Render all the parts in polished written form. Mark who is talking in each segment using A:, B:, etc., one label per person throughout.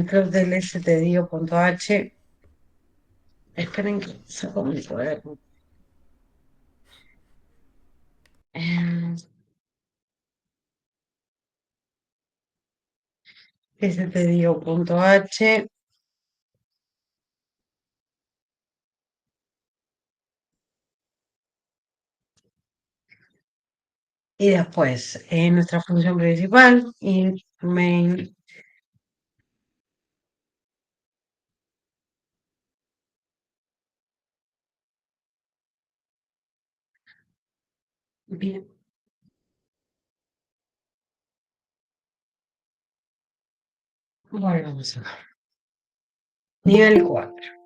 A: club del stdio.h. Esperen que saco mi cuaderno. Eh, stdio.h. Y después, nuestra función principal, int main. Bien, bueno, vamos a ver. Nivel 4.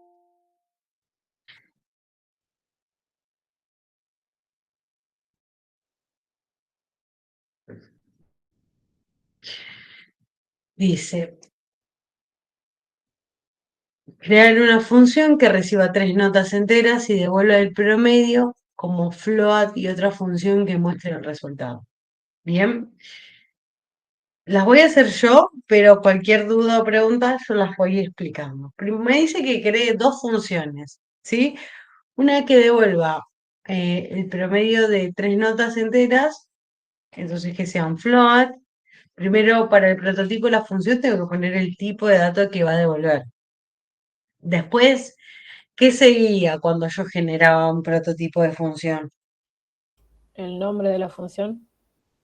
A: Dice, crear una función que reciba tres notas enteras y devuelva el promedio como float y otra función que muestre el resultado. Bien, las voy a hacer yo, pero cualquier duda o pregunta yo las voy explicando. Me dice que cree dos funciones, ¿sí? Una que devuelva el promedio de tres notas enteras, entonces que sea un float. Primero, para el prototipo de la función tengo que poner el tipo de dato que va a devolver. Después, ¿qué seguía cuando yo generaba un prototipo de función?
B: El nombre de la función.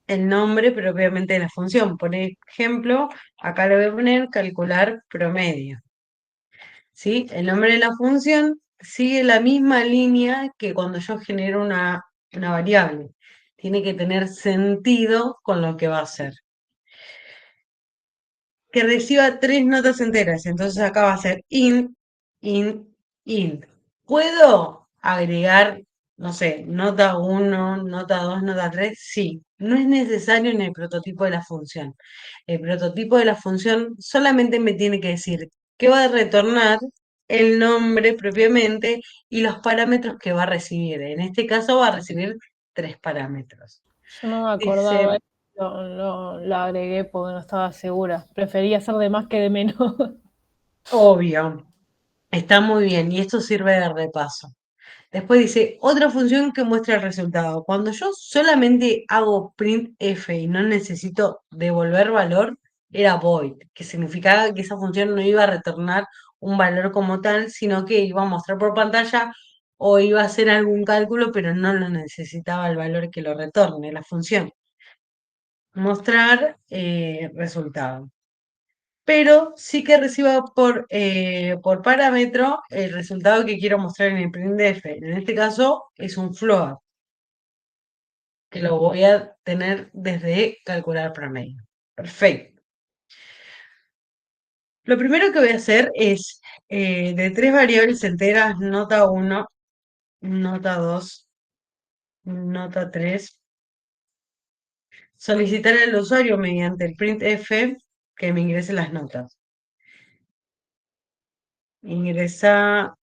A: El nombre propiamente de la función. Por ejemplo, acá le voy a poner calcular promedio. ¿Sí? El nombre de la función sigue la misma línea que cuando yo genero una variable. Tiene que tener sentido con lo que va a hacer. Que reciba tres notas enteras. Entonces acá va a ser int, int, int. ¿Puedo agregar, no sé, nota uno, nota 2, nota 3? Sí. No es necesario en el prototipo de la función. El prototipo de la función solamente me tiene que decir que va a retornar el nombre propiamente y los parámetros que va a recibir. En este caso va a recibir tres parámetros.
B: Yo no me acordaba,
A: Dice,
B: lo agregué porque no estaba segura. Prefería hacer de más que de menos.
A: obvio, está muy bien y esto sirve de repaso. Después dice, otra función que muestra el resultado. Cuando yo solamente hago printf y no necesito devolver valor, era void, que significaba que esa función no iba a retornar un valor como tal, sino que iba a mostrar por pantalla o iba a hacer algún cálculo, pero no lo necesitaba el valor que lo retorne la función. Mostrar resultado. Pero sí que reciba por parámetro el resultado que quiero mostrar en el printf. En este caso es un float, que lo voy a tener desde calcular promedio. Perfecto. Lo primero que voy a hacer es de tres variables enteras, nota uno, nota 2, nota 3, solicitar al usuario mediante el printf que me ingrese las notas. Ingresa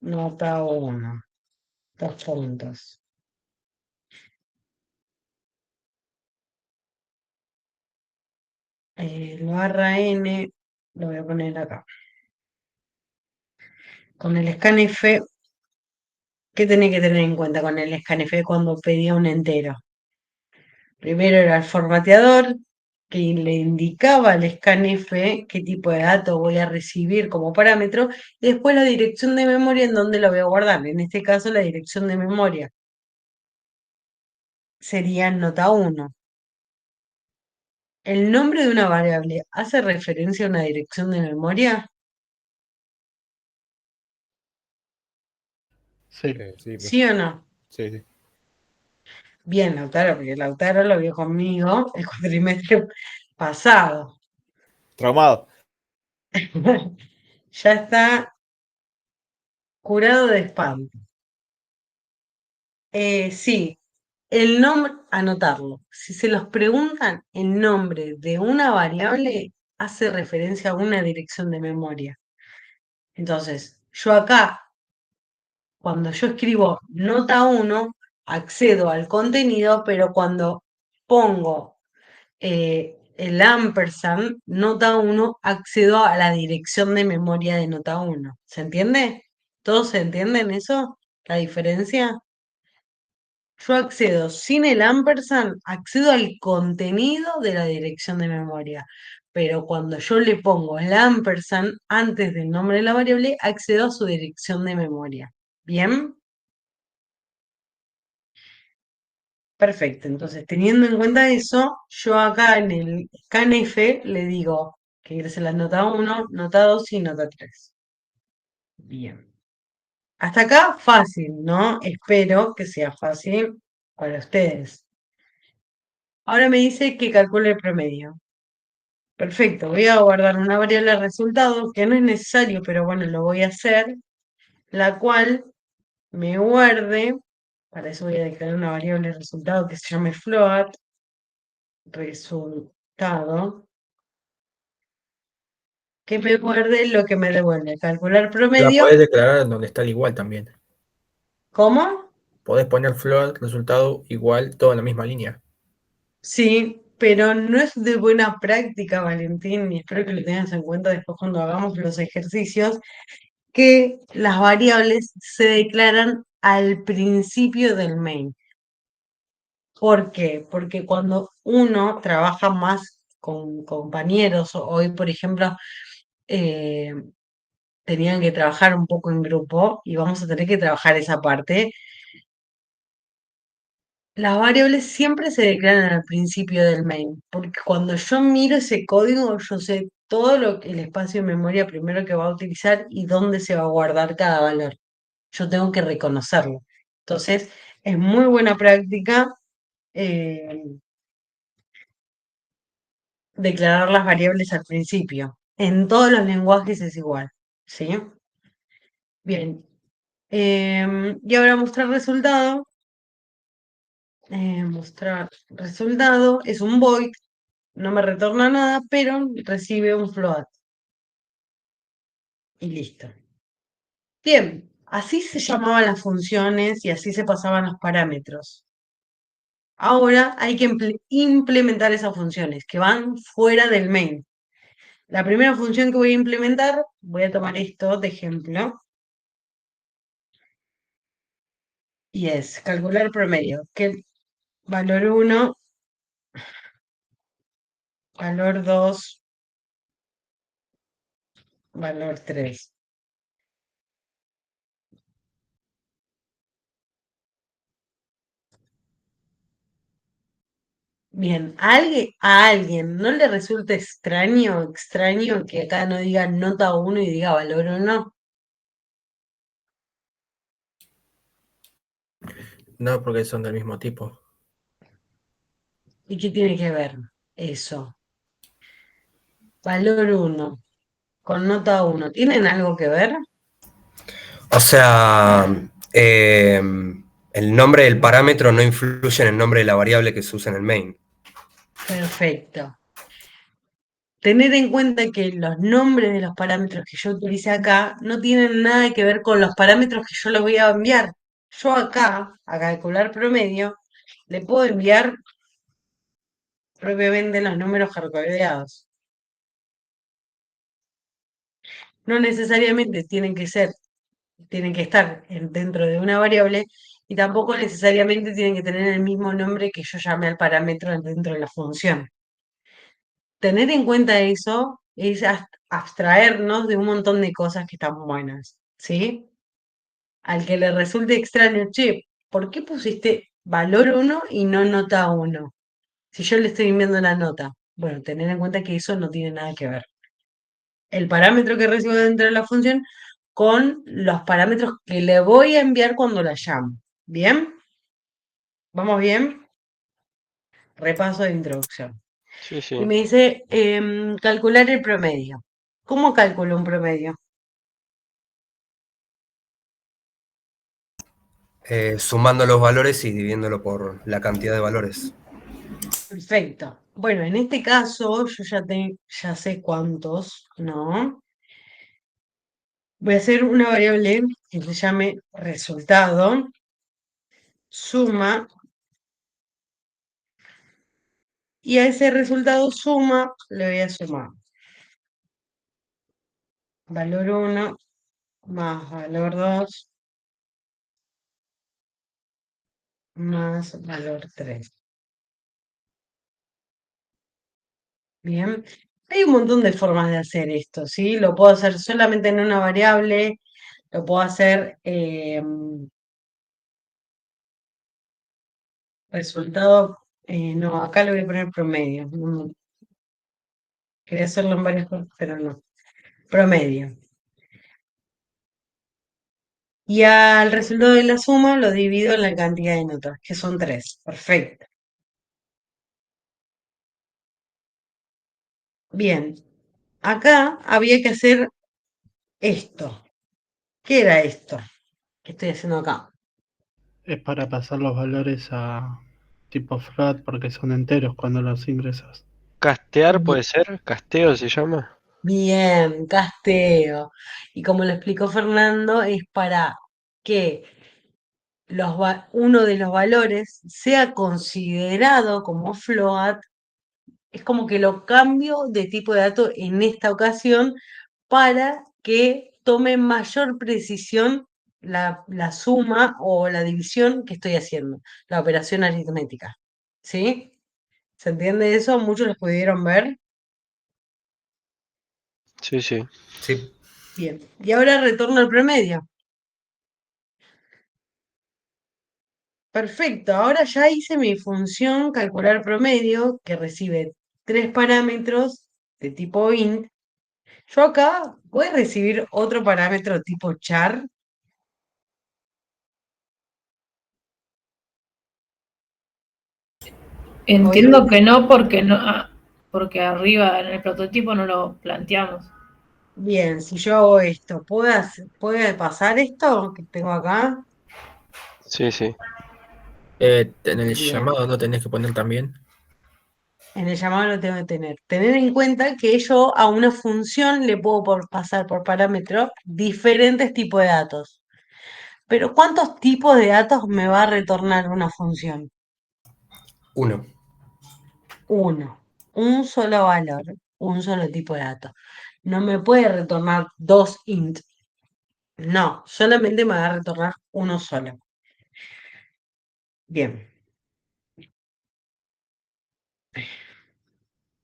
A: nota uno, dos puntos. El barra N lo voy a poner acá. Con el scanf, ¿qué tenía que tener en cuenta con el scanf cuando pedía un entero? Primero era el formateador, que le indicaba al scanf qué tipo de datos voy a recibir como parámetro, y después la dirección de memoria en donde lo voy a guardar. En este caso, la dirección de memoria sería nota uno. ¿El nombre de una variable hace referencia a una dirección de memoria?
C: Sí,
D: Sí, pues.
A: ¿Sí o no?
D: Sí, sí.
A: Bien, Lautaro, porque Lautaro lo vio conmigo el cuatrimestre pasado.
D: Traumado.
A: Ya está curado de espanto. Sí, el nombre, anotarlo. Si se los preguntan, el nombre de una variable hace referencia a una dirección de memoria. Entonces, yo acá, cuando yo escribo nota uno, accedo al contenido, pero cuando pongo el ampersand, nota uno, accedo a la dirección de memoria de nota uno. ¿Se entiende? ¿Todos se entienden eso? ¿La diferencia? Yo accedo sin el ampersand, accedo al contenido de la dirección de memoria. Pero cuando yo le pongo el ampersand antes del nombre de la variable, accedo a su dirección de memoria. ¿Bien? Perfecto. Entonces, teniendo en cuenta eso, yo acá en el scanf le digo que ingrese la nota uno, nota 2 y nota 3. Bien. Hasta acá fácil, ¿no? Espero que sea fácil para ustedes. Ahora me dice que calcule el promedio. Perfecto, voy a guardar una variable de resultado que no es necesario, pero bueno, lo voy a hacer, la cual me guarde, para eso voy a declarar una variable de resultado que se llame float, resultado, que me guarde lo que me devuelve, calcular
C: La
A: promedio,
C: podés declarar en donde está el igual también.
A: ¿cómo?
C: Podés poner float, resultado igual, todo en la misma línea.
A: Sí, pero no es de buena práctica, Valentín, y espero que lo tengas en cuenta después cuando hagamos los ejercicios, que las variables se declaran al principio del main. ¿Por qué? Porque cuando uno trabaja más con compañeros, hoy por ejemplo, eh, tenían que trabajar un poco en grupo y vamos a tener que trabajar esa parte, las variables siempre se declaran al principio del main, porque cuando yo miro ese código, yo sé todo lo que el espacio de memoria primero que va a utilizar y dónde se va a guardar cada valor. Yo tengo que reconocerlo. Entonces, es muy buena práctica eh, declarar las variables al principio. En todos los lenguajes es igual, ¿sí? Bien. Y ahora mostrar resultado. Mostrar resultado es un void, no me retorna nada, pero recibe un float. Y listo. Bien, así se llamaban las funciones y así se pasaban los parámetros. Ahora hay que implementar esas funciones que van fuera del main. La primera función que voy a implementar, voy a tomar esto de ejemplo, y es calcular promedio, que valor uno, valor 2, valor 3. Bien, a alguien no le resulta extraño que acá no diga nota uno y diga valor uno.
C: No, porque son del mismo tipo.
A: ¿Y qué tiene que ver eso? Valor uno con nota uno, ¿tienen algo que ver?
D: O sea, el nombre del parámetro no influye en el nombre de la variable que se usa en el main.
A: Perfecto. Tener en cuenta que los nombres de los parámetros que yo utilicé acá no tienen nada que ver con los parámetros que yo les voy a enviar. Yo acá, a calcular promedio, le puedo enviar propiamente los números hardcodeados. No necesariamente tienen que estar dentro de una variable y tampoco necesariamente tienen que tener el mismo nombre que yo llame al parámetro dentro de la función. Tener en cuenta eso es abstraernos de un montón de cosas que están buenas, ¿sí? Al que le resulte extraño, che, ¿por qué pusiste valor uno y no nota uno? Si yo le estoy enviando la nota. Bueno, tener en cuenta que eso no tiene nada que ver. El parámetro que recibo dentro de la función con los parámetros que le voy a enviar cuando la llamo. ¿Bien? ¿Vamos bien? Repaso de introducción.
E: Sí,
A: Y
E: sí.
A: me dice calcular el promedio. ¿Cómo calculo un promedio?
D: Sumando los valores y dividiéndolo por la cantidad de valores.
A: Perfecto. Bueno, en este caso yo ya sé cuántos, ¿no? Voy a hacer una variable que se llame resultado, suma y a ese resultado suma le voy a sumar valor 1 más valor 2 más valor 3. Bien, hay un montón de formas de hacer esto, ¿sí? Lo puedo hacer solamente en una variable, lo puedo hacer resultado, no, acá le voy a poner promedio. Quería hacerlo en varias cosas, pero no. Promedio. Y al resultado de la suma lo divido en la cantidad de notas, que son 3. Perfecto. Bien. Acá había que hacer esto. ¿Qué era esto que estoy haciendo acá?
E: Es para pasar los valores a tipo float porque son enteros cuando los ingresas.
F: Castear puede ser, casteo se llama.
A: Bien, casteo. Y como lo explicó Fernando, es para que uno de los valores sea considerado como float. Es como que lo cambio de tipo de dato en esta ocasión para que tome mayor precisión la suma o la división que estoy haciendo, la operación aritmética. ¿Sí? ¿Se entiende eso? Muchos lo pudieron ver.
F: Sí, sí.
D: Sí,
A: Bien. Y ahora retorno al promedio. Perfecto. Ahora ya hice mi función calcular promedio que recibe 3 parámetros de tipo int. Yo acá voy a recibir otro parámetro tipo char.
B: Entiendo
A: Obviamente,
B: que no porque no, porque arriba en el prototipo no lo planteamos.
A: bien, si yo hago esto, ¿puede pasar esto que tengo acá?
F: Sí, sí.
C: En el
A: Bien,
C: llamado no tenés que poner también.
A: en el llamado lo tengo que tener. Tener en cuenta que yo a una función le puedo pasar por parámetro diferentes tipos de datos. Pero ¿cuántos tipos de datos me va a retornar una función?
D: uno.
A: Uno, un solo valor, un solo tipo de dato. No me puede retornar dos int. No, solamente me va a retornar uno solo. Bien.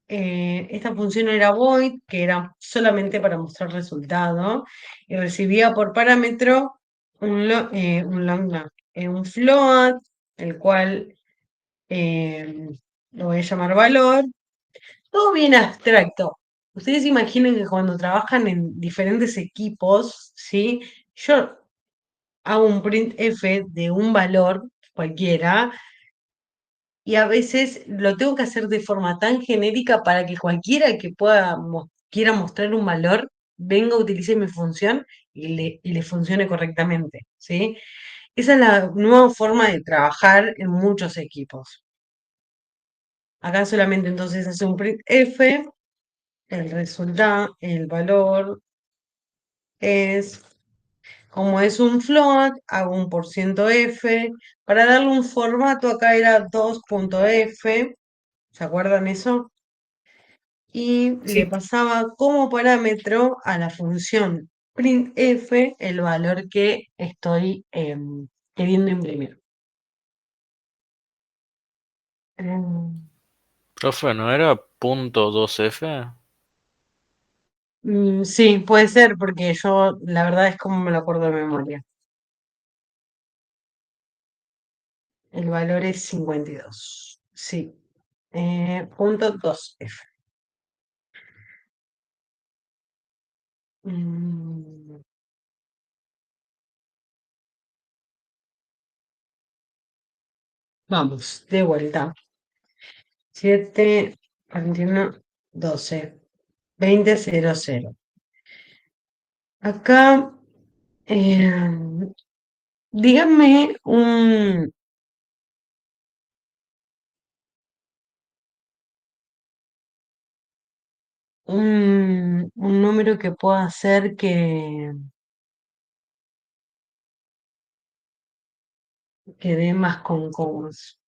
A: Esta función era void, que era solamente para mostrar resultado, y recibía por parámetro un float, el cual eh, lo voy a llamar valor. Todo bien abstracto. Ustedes imaginen que cuando trabajan en diferentes equipos, ¿sí? Yo hago un printf de un valor cualquiera y a veces lo tengo que hacer de forma tan genérica para que cualquiera que quiera mostrar un valor venga, utilice mi función y le funcione correctamente, ¿sí? Esa es la nueva forma de trabajar en muchos equipos. Acá solamente entonces hace un printf, el resultado, el valor es, como es un float, hago un %f. Para darle un formato, acá era 2.f. ¿Se acuerdan eso? Y le
B: Sí.
A: pasaba como parámetro a la función printf el valor que estoy queriendo imprimir. Em,
G: Profe, ¿no era punto 2F?
A: sí, puede ser, porque yo la verdad es como me lo acuerdo de memoria. El valor es 52. Sí. Punto 2F. Mm, Vamos, de vuelta. 7, 41, 12, 20, 0, 0. Acá, eh, díganme un número que pueda hacer que dé más con cobos.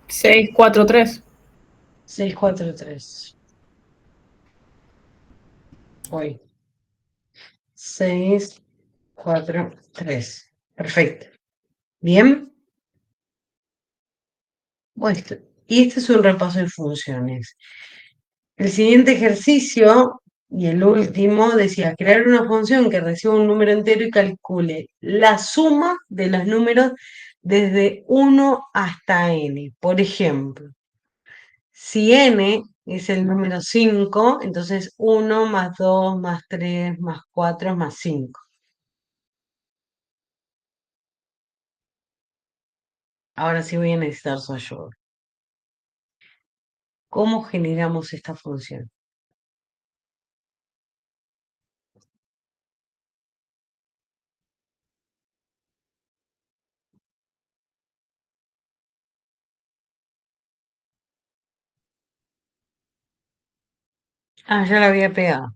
B: 6, 4, 3.
A: 6, 4, 3. Voy. 6, 4, 3. Perfecto. Bien. Bueno, y este es un repaso de funciones. El siguiente ejercicio y el último decía crear una función que reciba un número entero y calcule la suma de los números desde 1 hasta n. Por ejemplo, si n es el número 5, entonces 1 más 2 más 3 más 4 más 5. Ahora sí voy a necesitar su ayuda. ¿Cómo generamos esta función? Ah, ya la había pegado.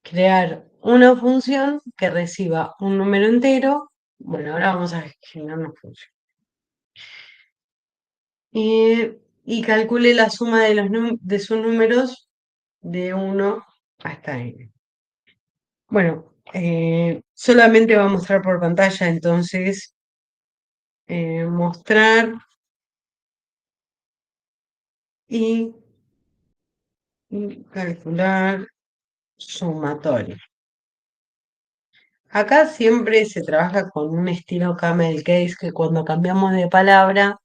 A: Crear una función que reciba un número entero. Bueno, ahora vamos a generar una función. Y calcule la suma de sus números de 1 hasta n. Bueno, solamente va a mostrar por pantalla, entonces mostrar y calcular sumatorio. Acá siempre se trabaja con un estilo camel case que cuando cambiamos de palabra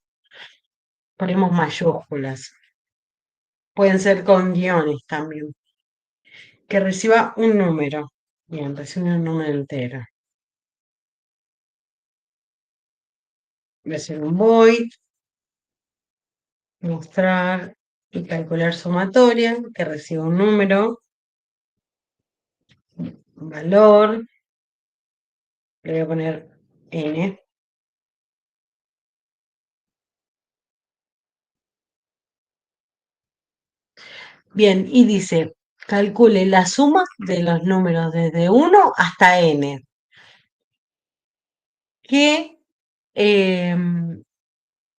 A: ponemos mayúsculas. Pueden ser con guiones también. Que reciba un número. Bien, recibe un número entero. Voy a hacer un void, mostrar y calcular sumatoria, que reciba un número, un valor, le voy a poner n. Bien, y dice, calcule la suma de los números desde 1 hasta n. ¿Qué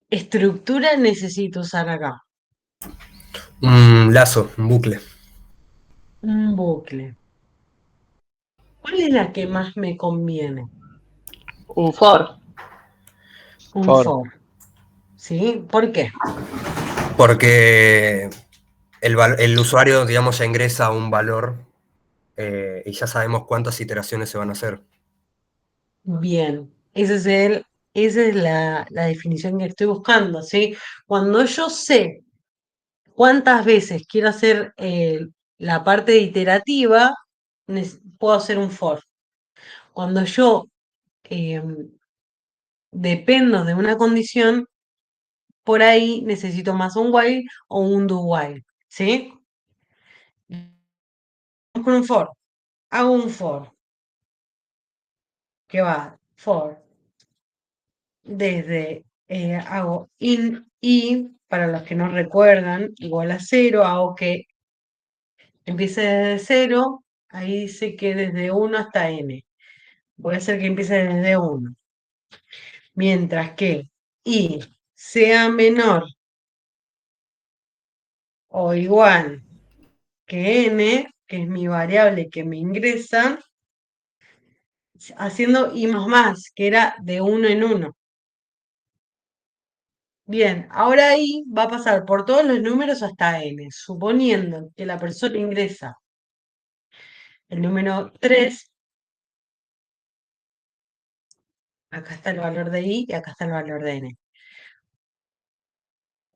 A: estructura necesito usar acá?
D: Un lazo, un bucle.
A: Un bucle. ¿Cuál es la que más me conviene?
H: Un for.
A: Un
F: For.
A: for. ¿Sí? ¿Por qué?
D: Porque el usuario, digamos, ya ingresa un valor y ya sabemos cuántas iteraciones se van a hacer.
A: Bien. Esa es la definición que estoy buscando, ¿sí? Cuando yo sé cuántas veces quiero hacer la parte iterativa, puedo hacer un for. Cuando yo dependo de una condición, por ahí necesito más un while o un do while, ¿sí? Vamos con un for. Hago un for que va for desde hago in y para los que no recuerdan igual a 0, hago que empiece desde 0, ahí dice que desde 1 hasta n. Voy a hacer que empiece desde 1. Mientras que i sea menor o igual que n, que es mi variable que me ingresa, haciendo i más, que era de 1 en 1. Bien, ahora ahí va a pasar por todos los números hasta n, suponiendo que la persona ingresa el número 3, acá está el valor de i y acá está el valor de n.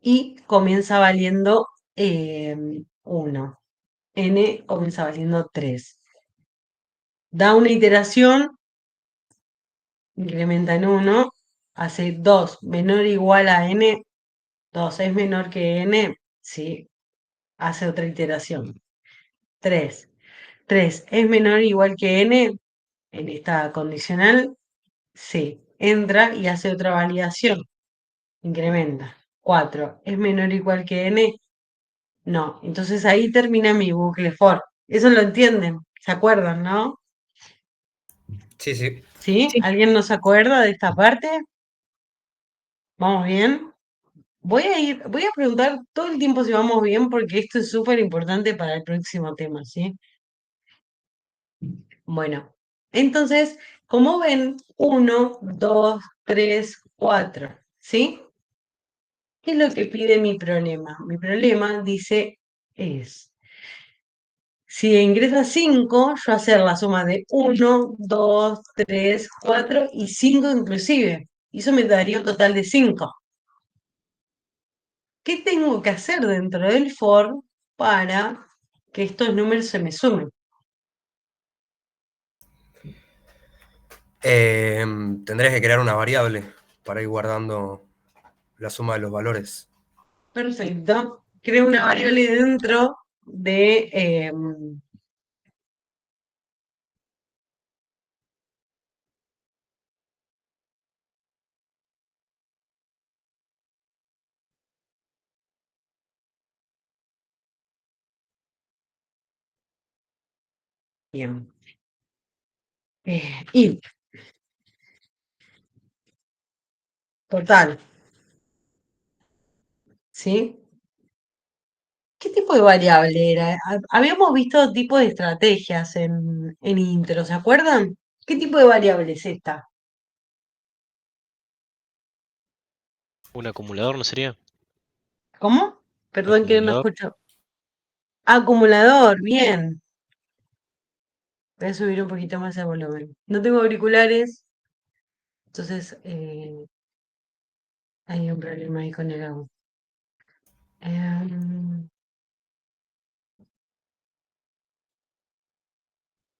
A: Y comienza valiendo 1. N comienza valiendo 3. Da una iteración, incrementa en 1, hace 2 menor o igual a n, 2 es menor que n, sí, hace otra iteración. 3. 3 es menor o igual que n, en esta condicional, sí, entra y hace otra validación, incrementa. 4 es menor o igual que n, no. Entonces ahí termina mi bucle for. Eso lo entienden, ¿se acuerdan, no?
D: Sí, sí.
A: ¿Sí?
B: Sí.
A: ¿Alguien no se acuerda de esta parte? ¿Vamos bien? Voy a preguntar todo el tiempo si vamos bien porque esto es súper importante para el próximo tema, ¿sí? Bueno, entonces, como ven, 1, 2, 3, 4, ¿sí? ¿Qué es lo que pide mi problema? Mi problema dice es, si ingresa 5, yo hacer la suma de 1, 2, 3, 4 y 5 inclusive. Y eso me daría un total de 5. ¿Qué tengo que hacer dentro del for para que estos números se me sumen?
D: Tendrías que crear una variable para ir guardando la suma de los valores.
A: Perfecto. Creo una variable dentro de... bien. Int, total, ¿sí? ¿Qué tipo de variable era? Habíamos visto tipos de estrategias en intro, ¿se acuerdan? ¿Qué tipo de variable es esta?
I: ¿Un acumulador no sería?
A: ¿Cómo? Perdón que no
I: ¿Acumulador?
A: escucho. Acumulador, bien. Voy a subir un poquito más el volumen. No tengo auriculares, entonces hay un problema ahí con el audio. Em,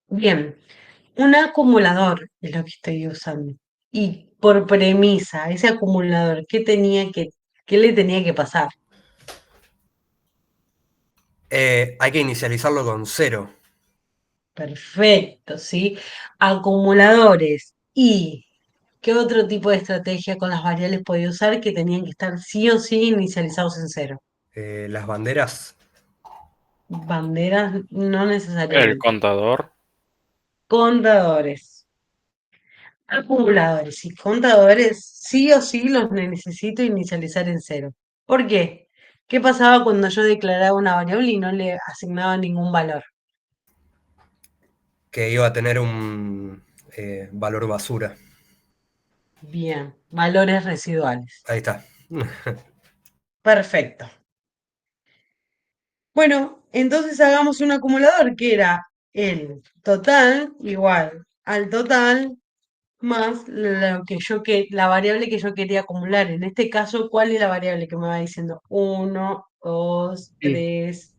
A: bien, un acumulador es lo que estoy usando. Y por premisa, ese acumulador, ¿qué le tenía que pasar?
D: Hay que inicializarlo con 0.
A: Perfecto, ¿sí? Acumuladores. ¿Y qué otro tipo de estrategia con las variables podía usar que tenían que estar sí o sí inicializados en cero?
D: Las banderas.
A: Banderas, no
G: El
A: necesariamente.
G: contador.
A: Contadores. Acumuladores y contadores sí o sí los necesito inicializar en cero. ¿Por qué? ¿Qué pasaba cuando yo declaraba una variable y no le asignaba ningún valor?
D: Que iba a tener un valor basura.
A: Bien, valores residuales.
D: Ahí está.
A: Perfecto. Bueno, entonces hagamos un acumulador que era el total igual al total más la variable que yo quería acumular. En este caso, ¿cuál es la variable que me va diciendo? 1, 2,
E: Y
A: 3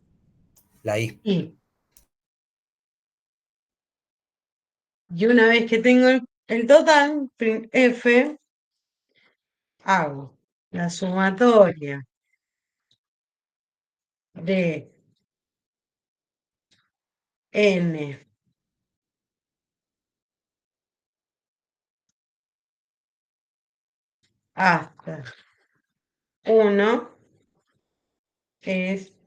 D: La I.
A: y. Y una vez que tengo el total, printf, hago la sumatoria de n hasta 1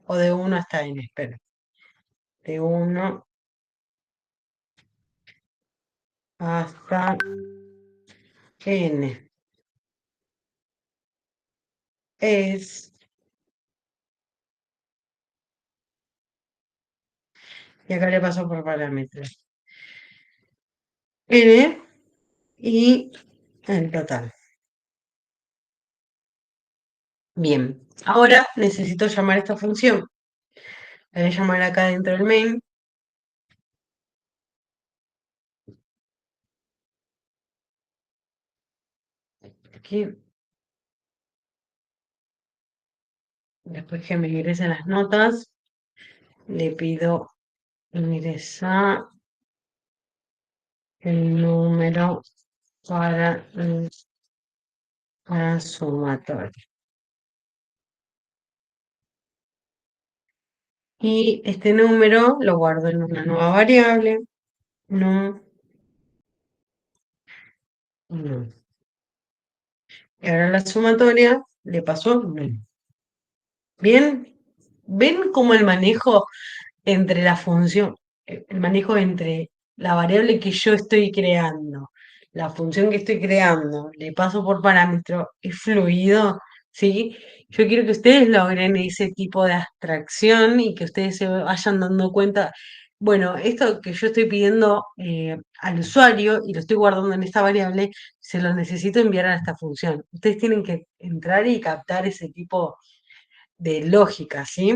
A: o de 1 hasta n, espera, de 1 hasta n es, y acá le paso por parámetros, n y el total. Bien, ahora necesito llamar esta función. La voy a llamar acá dentro del main. Aquí, después que me ingresen las notas, le pido ingresar el número para la sumatoria. Y este número lo guardo en una nueva variable. No, no. Y ahora la sumatoria le pasó no. Bien, ¿ven cómo el manejo entre la función, el manejo entre la variable que yo estoy creando, la función que estoy creando, le paso por parámetro, es fluido, ¿sí? Yo quiero que ustedes logren ese tipo de abstracción y que ustedes se vayan dando cuenta, bueno, esto que yo estoy pidiendo al usuario y lo estoy guardando en esta variable, se lo necesito enviar a esta función. Ustedes tienen que entrar y captar ese tipo de lógica, ¿sí?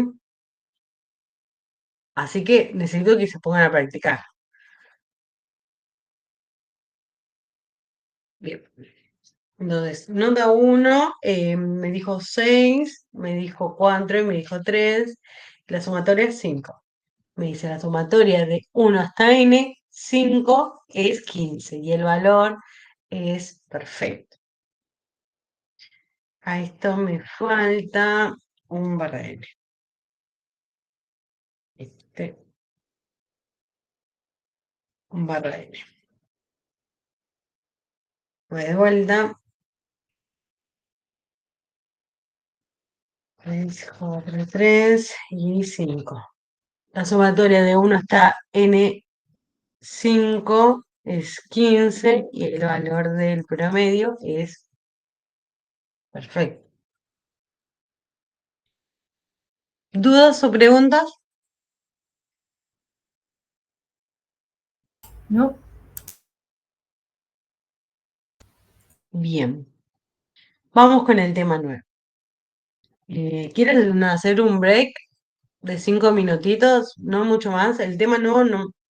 A: Así que necesito que se pongan a practicar. Bien. Entonces, nota 1 me dijo 6, me dijo 4 y me dijo 3. La sumatoria es 5. Me dice la sumatoria de 1 hasta n, 5 es 15 y el valor es perfecto. A esto me falta un barra n. Un barra n. Voy de vuelta. 3, 4, 3 y 5. La sumatoria de 1 hasta n5 es 15 y el valor del promedio es perfecto. ¿Dudas o preguntas?
B: ¿No?
A: Bien. Vamos con el tema nuevo. ¿Quieren hacer un break de 5 minutitos? No mucho más. El tema nuevo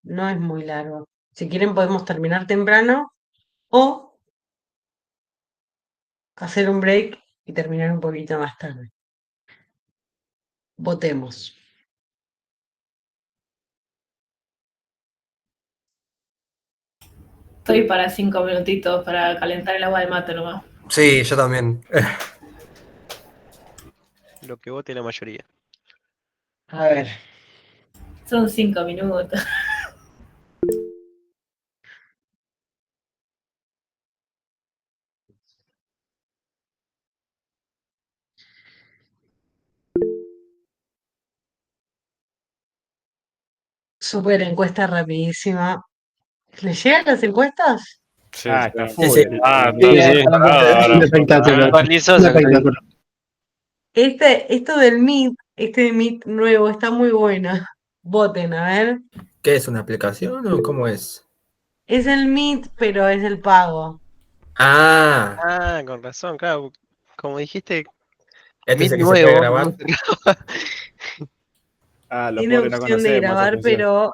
A: no es muy largo. Si quieren podemos terminar temprano o hacer un break y terminar un poquito más tarde. Votemos.
B: Estoy para 5 minutitos para calentar el agua de mate nomás.
D: Sí, yo también.
F: Lo que vote la mayoría.
A: A ver.
B: Son 5 minutos.
A: Súper encuesta rapidísima. ¿Les llegan las encuestas?
G: Sí,
J: Está
G: sí.
J: full.
D: Sí,
G: Ah,
F: Sí,
G: está
F: sí.
G: bárbaro.
E: Un espectáculo.
F: Actualizó,
E: Un
F: se actualizó.
E: espectáculo.
A: Esto del Meet, este Meet nuevo, está muy bueno. Voten, a ver.
C: ¿Qué es una aplicación o cómo es?
A: Es el Meet, pero es el pago.
C: Ah,
F: Ah, con razón, claro. Como dijiste,
C: este es
F: Meet
C: el que se puede
F: nuevo.
C: grabar.
J: Ah, los
A: Tiene
J: pobres no
A: opción de
J: conocemos esa
A: grabar,
J: función.
A: pero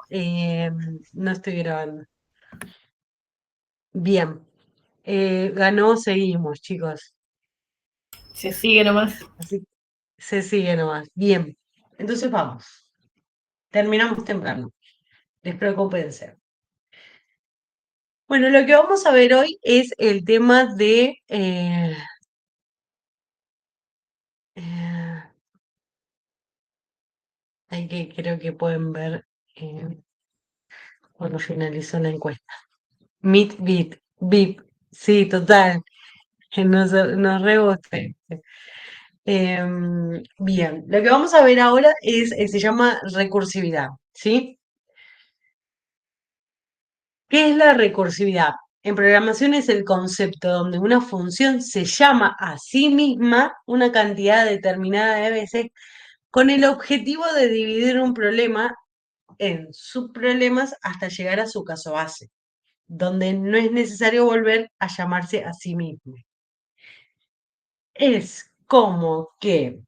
A: no estoy grabando. Bien. Ganó, seguimos, chicos.
B: Se sigue nomás.
A: Así que se sigue nomás. Bien. Entonces vamos. Terminamos temprano. Despreocúpense. Bueno, lo que vamos a ver hoy es el tema de eh, ahí que creo que pueden ver cuando finalizó la encuesta. Meet, beat, beep. Sí, total. Nos re gusta. Bien, lo que vamos a ver ahora se llama recursividad, ¿sí? ¿Qué es la recursividad? En programación es el concepto donde una función se llama a sí misma una cantidad determinada de veces con el objetivo de dividir un problema en subproblemas hasta llegar a su caso base, donde no es necesario volver a llamarse a sí mismo. Es como que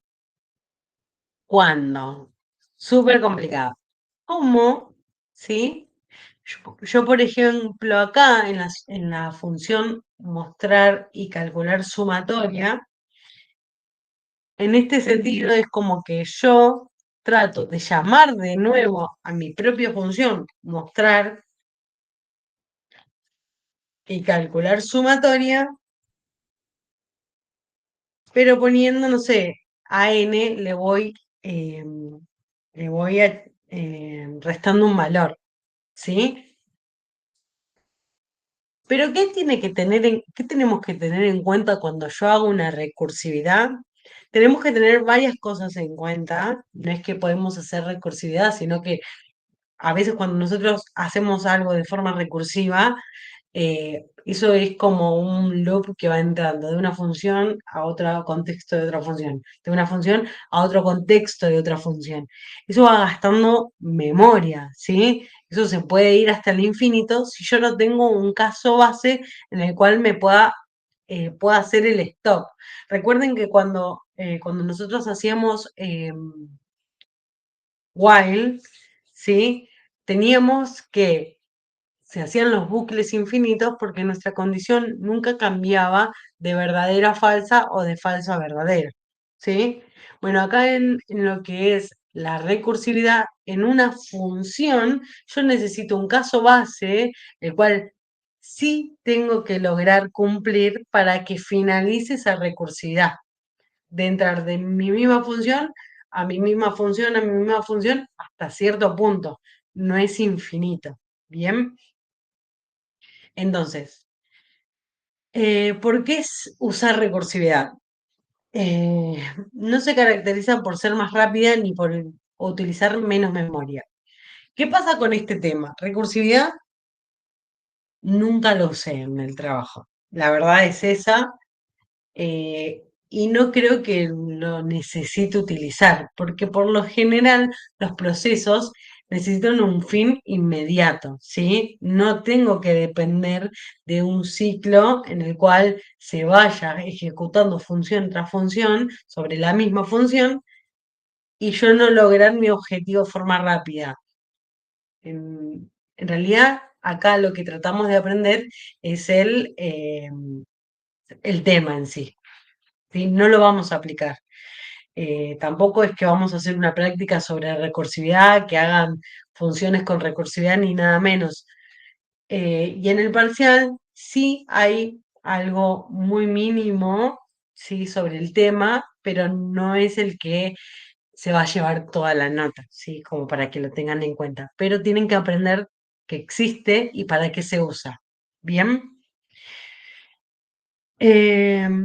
A: cuando, súper complicado, como, ¿sí? Yo, por ejemplo, acá en la función mostrar y calcular sumatoria, en este sentido es como que yo trato de llamar de nuevo a mi propia función, mostrar y calcular sumatoria, pero poniendo, no sé, a n le voy restando un valor, ¿sí? Pero ¿qué tenemos que tener en cuenta cuando yo hago una recursividad? Tenemos que tener varias cosas en cuenta. No es que podemos hacer recursividad, sino que a veces cuando nosotros hacemos algo de forma recursiva, Eso es como un loop que va entrando de una función a otro contexto de otra función, de una función a otro contexto de otra función. Eso va gastando memoria, ¿sí? Eso se puede ir hasta el infinito si yo no tengo un caso base en el cual pueda hacer el stop. Recuerden que cuando nosotros hacíamos while, ¿sí? Teníamos que se hacían los bucles infinitos porque nuestra condición nunca cambiaba de verdadera a falsa o de falsa a verdadera, ¿sí? Bueno, acá en lo que es la recursividad, en una función, yo necesito un caso base, el cual sí tengo que lograr cumplir para que finalice esa recursividad, de entrar de mi misma función a mi misma función, a mi misma función, hasta cierto punto. No es infinito, ¿bien? Entonces, ¿por qué es usar recursividad? Eh, no se caracteriza por ser más rápida ni por utilizar menos memoria. ¿Qué pasa con este tema? Recursividad nunca lo usé en el trabajo. La verdad es esa, y no creo que lo necesite utilizar, porque por lo general los procesos necesitan un fin inmediato, ¿sí? No tengo que depender de un ciclo en el cual se vaya ejecutando función tras función sobre la misma función y yo no lograr mi objetivo de forma rápida. En realidad, acá lo que tratamos de aprender es el tema en sí. ¿Sí? No lo vamos a aplicar. Tampoco es que vamos a hacer una práctica sobre recursividad, que hagan funciones con recursividad ni nada menos. Y en el parcial sí hay algo muy mínimo, sí, sobre el tema, pero no es el que se va a llevar toda la nota, sí, como para que lo tengan en cuenta. Pero tienen que aprender que existe y para qué se usa. ¿Bien?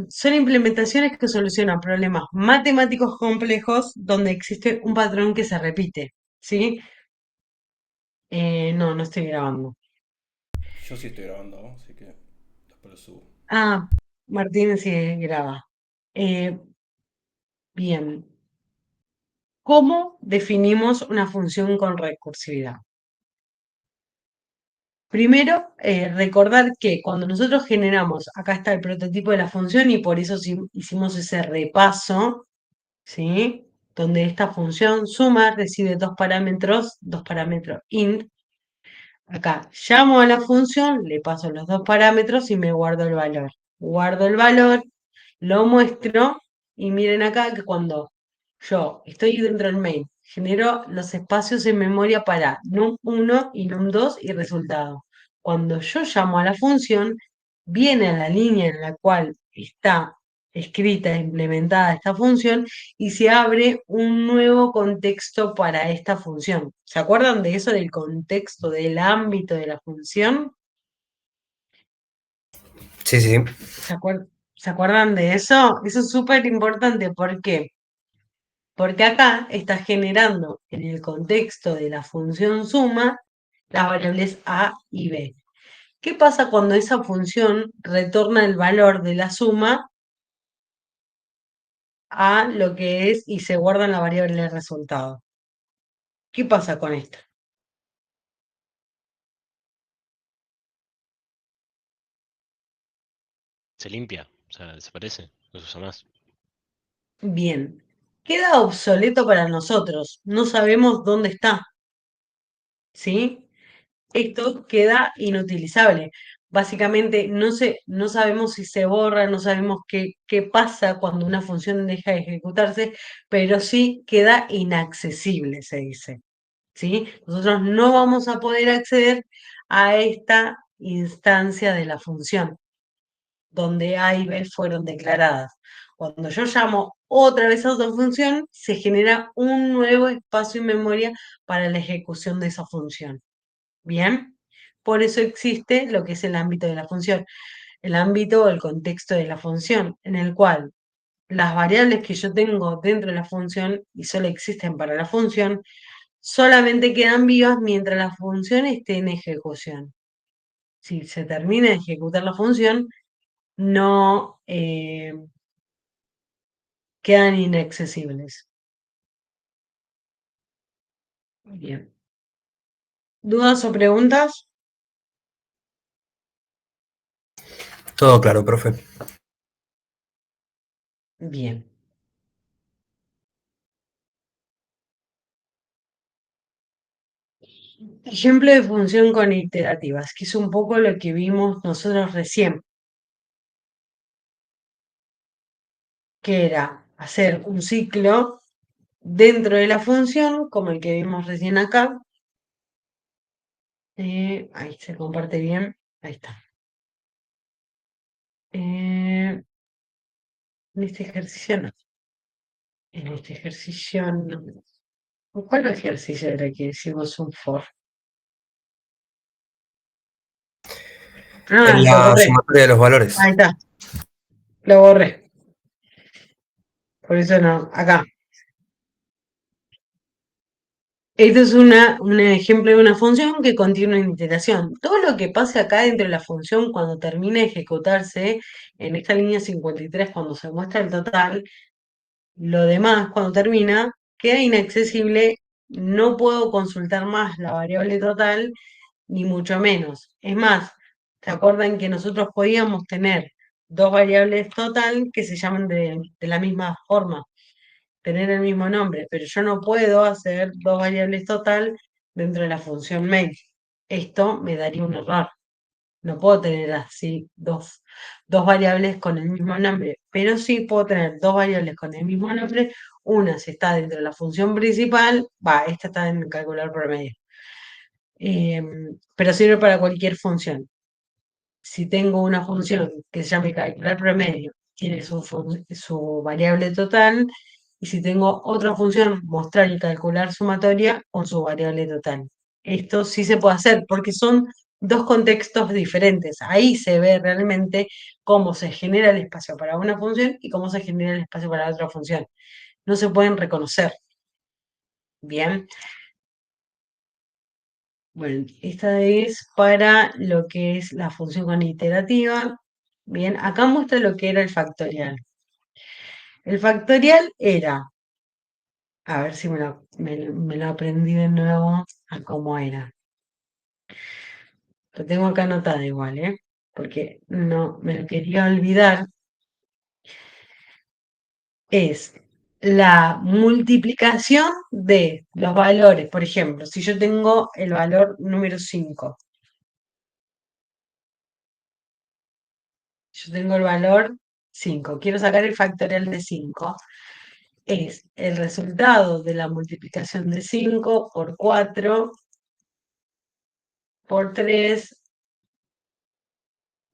A: Son implementaciones que solucionan problemas matemáticos complejos donde existe un patrón que se repite, ¿sí? No, no estoy grabando.
J: Yo sí estoy grabando, así que después lo subo.
A: Ah, Martín sí graba. Eh, bien. ¿Cómo definimos una función con recursividad? Primero, recordar que cuando nosotros generamos, acá está el prototipo de la función y por eso hicimos ese repaso, ¿sí? Donde esta función suma recibe dos parámetros int. Acá llamo a la función, le paso los dos parámetros y me guardo el valor. Guardo el valor, lo muestro y miren acá que cuando yo estoy dentro del main, genero los espacios en memoria para num1 y num2 y resultado. Cuando yo llamo a la función, viene a la línea en la cual está escrita, implementada esta función y se abre un nuevo contexto para esta función. ¿Se acuerdan de eso, del contexto, del ámbito de la función?
D: Sí, sí.
A: ¿Se acuerdan de eso? Eso es súper importante. ¿Por qué? Porque acá está generando en el contexto de la función suma las variables a y b. ¿Qué pasa cuando esa función retorna el valor de la suma a lo que es y se guarda en la variable de resultado? ¿Qué pasa con esto?
I: Se limpia, o sea, desaparece, no se usa más.
A: Bien, queda obsoleto para nosotros, no sabemos dónde está, ¿sí? Esto queda inutilizable. Básicamente no sabemos si se borra, no sabemos qué pasa cuando una función deja de ejecutarse, pero sí queda inaccesible, se dice. ¿Sí? Nosotros no vamos a poder acceder a esta instancia de la función, donde A y B fueron declaradas. Cuando yo llamo otra vez a otra función, se genera un nuevo espacio en memoria para la ejecución de esa función. ¿Bien? Por eso existe lo que es el ámbito de la función, el ámbito o el contexto de la función, en el cual las variables que yo tengo dentro de la función y solo existen para la función, solamente quedan vivas mientras la función esté en ejecución. si se termina de ejecutar la función, no quedan inaccesibles. Bien. ¿Dudas o preguntas?
D: Todo claro, profe.
A: Bien. Ejemplo de función con iterativas, que es un poco lo que vimos nosotros recién, que era hacer un ciclo dentro de la función, como el que vimos recién acá. Ahí se comparte bien, ahí está. En este ejercicio no. En este ejercicio no. ¿Cuál ejercicio era que hicimos un for? Ah,
D: En
A: lo
D: la
A: borré.
D: sumatoria de los valores.
A: Ahí está. Lo borré. Por eso no. Acá. Esto es un ejemplo de una función que contiene una iteración. Todo lo que pase acá dentro de la función cuando termine de ejecutarse, en esta línea 53, cuando se muestra el total, lo demás, cuando termina, queda inaccesible. No puedo consultar más la variable total, ni mucho menos. Es más, ¿se acuerdan que nosotros podíamos tener dos variables total que se llaman de la misma forma? Tener el mismo nombre, pero yo no puedo hacer dos variables total dentro de la función main. Esto me daría un error. No puedo tener así dos variables con el mismo nombre, pero sí puedo tener dos variables con el mismo nombre. Una si está dentro de la función principal, esta está en calcular promedio. Pero sirve para cualquier función. Si tengo una función que se llame calcular promedio, tiene su variable total, y si tengo otra función, mostrar y calcular sumatoria con su variable total. Esto sí se puede hacer porque son dos contextos diferentes. Ahí se ve realmente cómo se genera el espacio para una función y cómo se genera el espacio para otra función. No se pueden reconocer. Bien. Bueno, esta es para lo que es la función con iterativa. Bien, acá muestra lo que era el factorial. El factorial era, a ver si me lo aprendí de nuevo a cómo era. Lo tengo acá anotado igual, ¿eh? Porque no me lo quería olvidar. Es la multiplicación de los valores. Por ejemplo, si yo tengo el valor número 5. Yo tengo el valor 5. Quiero sacar el factorial de 5. Es el resultado de la multiplicación de 5 por 4, por 3,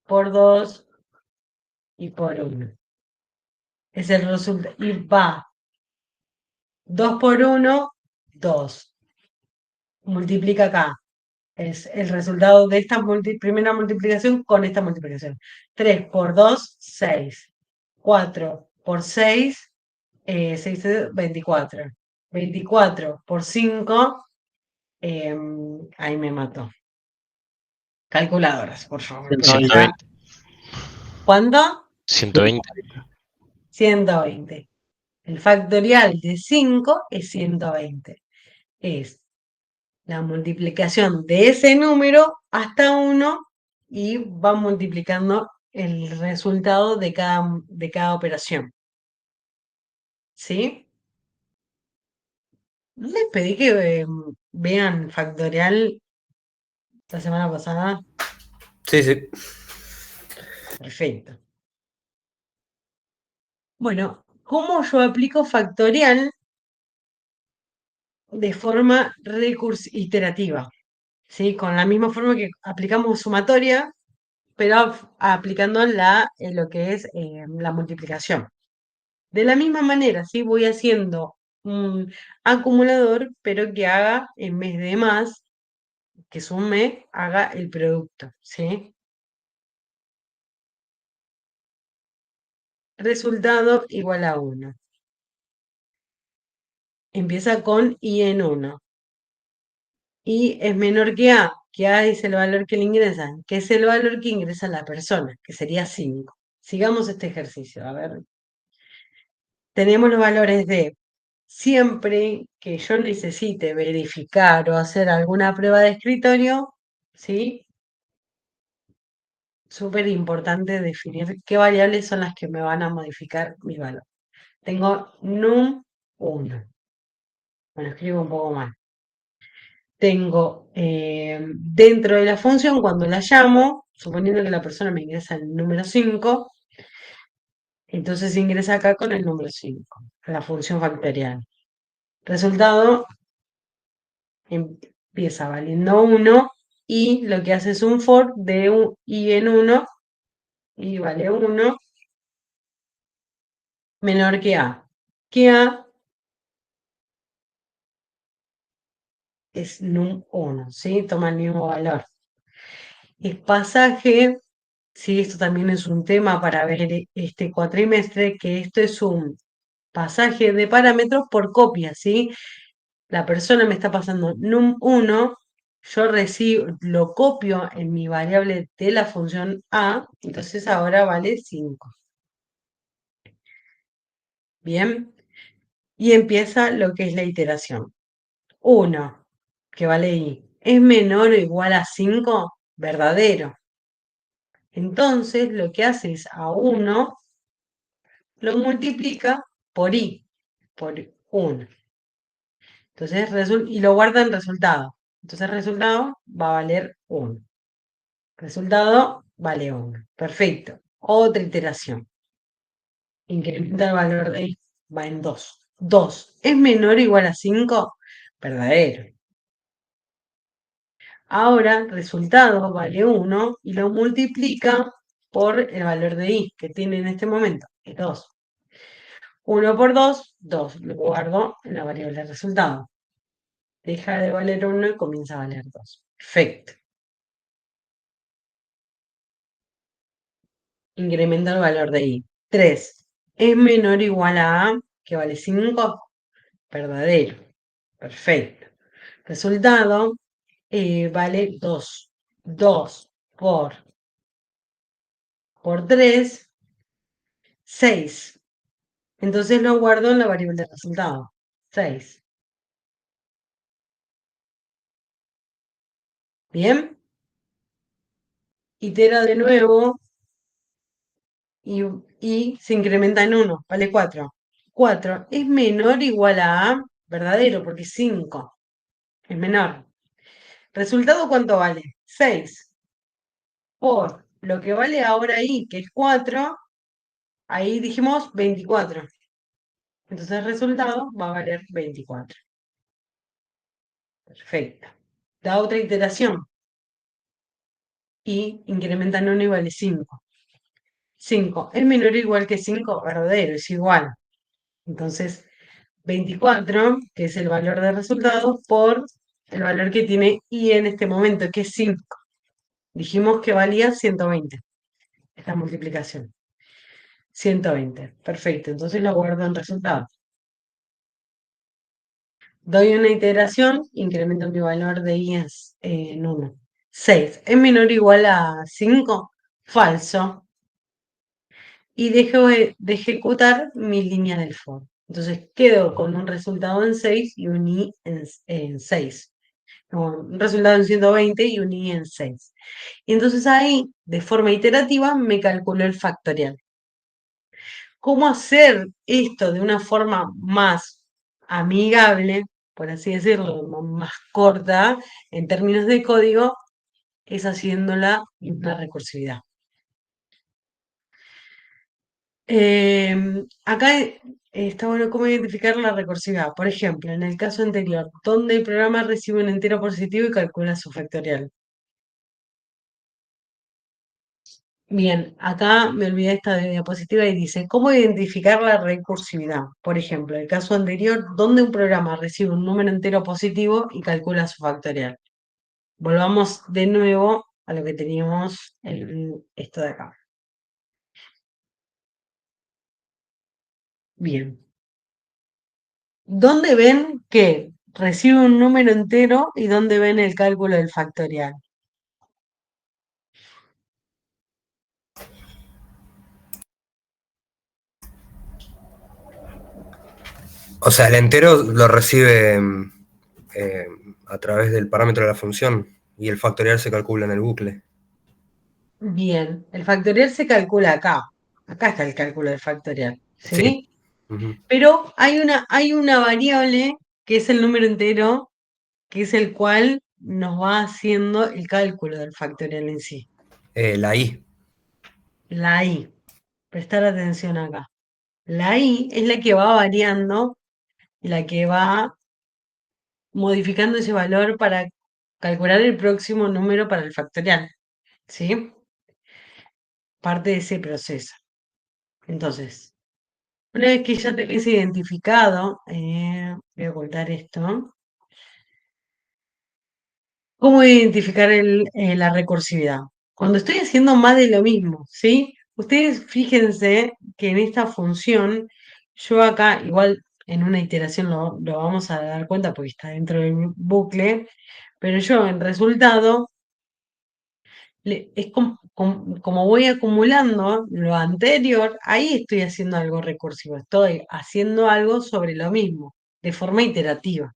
A: por 2 y por 1. Es el resultado. Y va 2 por 1, 2. Multiplica acá. Es el resultado de esta primera multiplicación con esta multiplicación. 3 por 2, 6. 4 por 6, 6, 24. 24 por 5, ahí me mató. Calculadoras, por favor.
I: 120.
A: ¿Cuánto?
I: 120.
A: 120. El factorial de 5 es 120. Es la multiplicación de ese número hasta 1 y va multiplicando el resultado de cada operación. ¿Sí? Les pedí que vean factorial la semana pasada.
D: Sí, sí.
A: Perfecto. Bueno, ¿cómo yo aplico factorial de forma iterativa? ¿Sí? Con la misma forma que aplicamos sumatoria, pero aplicando lo que es la multiplicación. De la misma manera, ¿sí? Voy haciendo un acumulador, pero que haga, en vez de más, que sume, haga el producto, ¿sí? Resultado igual a 1. Empieza con i en 1. Y es menor que a. que A es el valor que le ingresan, que es el valor que ingresa la persona, que sería 5. Sigamos este ejercicio. A ver, tenemos los valores de siempre que yo necesite verificar o hacer alguna prueba de escritorio, ¿sí? Súper importante definir qué variables son las que me van a modificar mi valor. Tengo num1. Me lo escribo un poco mal. Tengo dentro de la función, cuando la llamo, suponiendo que la persona me ingresa el número 5, entonces ingresa acá con el número 5, la función factorial. Resultado empieza valiendo 1 y lo que hace es un for de i en 1 y vale 1 menor que a. Que a es num1, ¿sí? Toma el mismo valor. El pasaje, sí, esto también es un tema para ver este cuatrimestre, que esto es un pasaje de parámetros por copia, ¿sí? La persona me está pasando num1, yo lo copio en mi variable de la función a, entonces ahora vale 5. Bien, y empieza lo que es la iteración. 1, que vale i, es menor o igual a 5, verdadero. Entonces lo que hace es a 1 lo multiplica por i, por 1. Entonces, y lo guarda en resultado. Entonces, el resultado va a valer 1. Resultado vale 1. Perfecto. Otra iteración. Incrementa el valor de i. Va en 2. 2 es menor o igual a 5. Verdadero. Ahora, resultado vale 1 y lo multiplica por el valor de i que tiene en este momento, que es 2. 1 por 2, 2. Lo guardo en la variable de resultado. Deja de valer 1 y comienza a valer 2. Perfecto. Incrementa el valor de i. 3 es menor o igual a a, que vale 5. Verdadero. Perfecto. Resultado vale 2. 2 por 3, 6. Entonces lo guardo en la variable de resultado. 6. ¿Bien? Itera de nuevo y se incrementa en 1. Vale 4. 4 es menor o igual a verdadero, porque 5 es menor. ¿Resultado cuánto vale? 6. Por lo que vale ahora i, que es 4, ahí dijimos 24. Entonces el resultado va a valer 24. Perfecto. Da otra iteración. Y incrementa en 1 y vale 5. 5 es menor o igual que 5, verdadero, es igual. Entonces, 24, que es el valor de resultado, por el valor que tiene i en este momento, que es 5. Dijimos que valía 120, esta multiplicación. 120, perfecto. Entonces lo guardo en resultado. Doy una iteración, incremento mi valor de i en 1. 6, ¿es menor o igual a 5? Falso. Y dejo de ejecutar mi línea del for. Entonces quedo con un resultado en 6 y un i en 6. Un resultado en 120 y un i en 6. Y entonces ahí, de forma iterativa, me calculó el factorial. ¿Cómo hacer esto de una forma más amigable, por así decirlo, más corta, en términos de código? Es haciéndola una recursividad. Acá está bueno cómo identificar la recursividad. Por ejemplo, en el caso anterior, donde el programa recibe un entero positivo y calcula su factorial. Bien, acá me olvidé esta diapositiva y dice, ¿cómo identificar la recursividad? Por ejemplo, el caso anterior, donde un programa recibe un número entero positivo y calcula su factorial. Volvamos de nuevo a lo que teníamos en esto de acá. Bien. ¿Dónde ven que recibe un número entero y dónde ven el cálculo del factorial?
D: O sea, el entero lo recibe eh, a través del parámetro de la función y el factorial se calcula en el bucle.
A: Bien, el factorial se calcula acá. Acá está el cálculo del factorial,
D: Sí.
A: ¿sí?
D: Ujú.
A: Pero hay una variable que es el número entero, que es el cual nos va haciendo el cálculo del factorial en sí.
D: La I.
A: La i. Prestar atención acá. La i es la que va variando, la que va modificando ese valor para calcular el próximo número para el factorial, ¿sí? Parte de ese proceso. Entonces, una vez que ya tenés identificado, voy a ocultar esto. ¿Cómo identificar la recursividad? Cuando estoy haciendo más de lo mismo, ¿sí? Ustedes fíjense que en esta función, yo acá, igual en una iteración lo vamos a dar cuenta porque está dentro del bucle, pero yo en resultado, es como voy acumulando lo anterior, ahí estoy haciendo algo recursivo, estoy haciendo algo sobre lo mismo, de forma iterativa.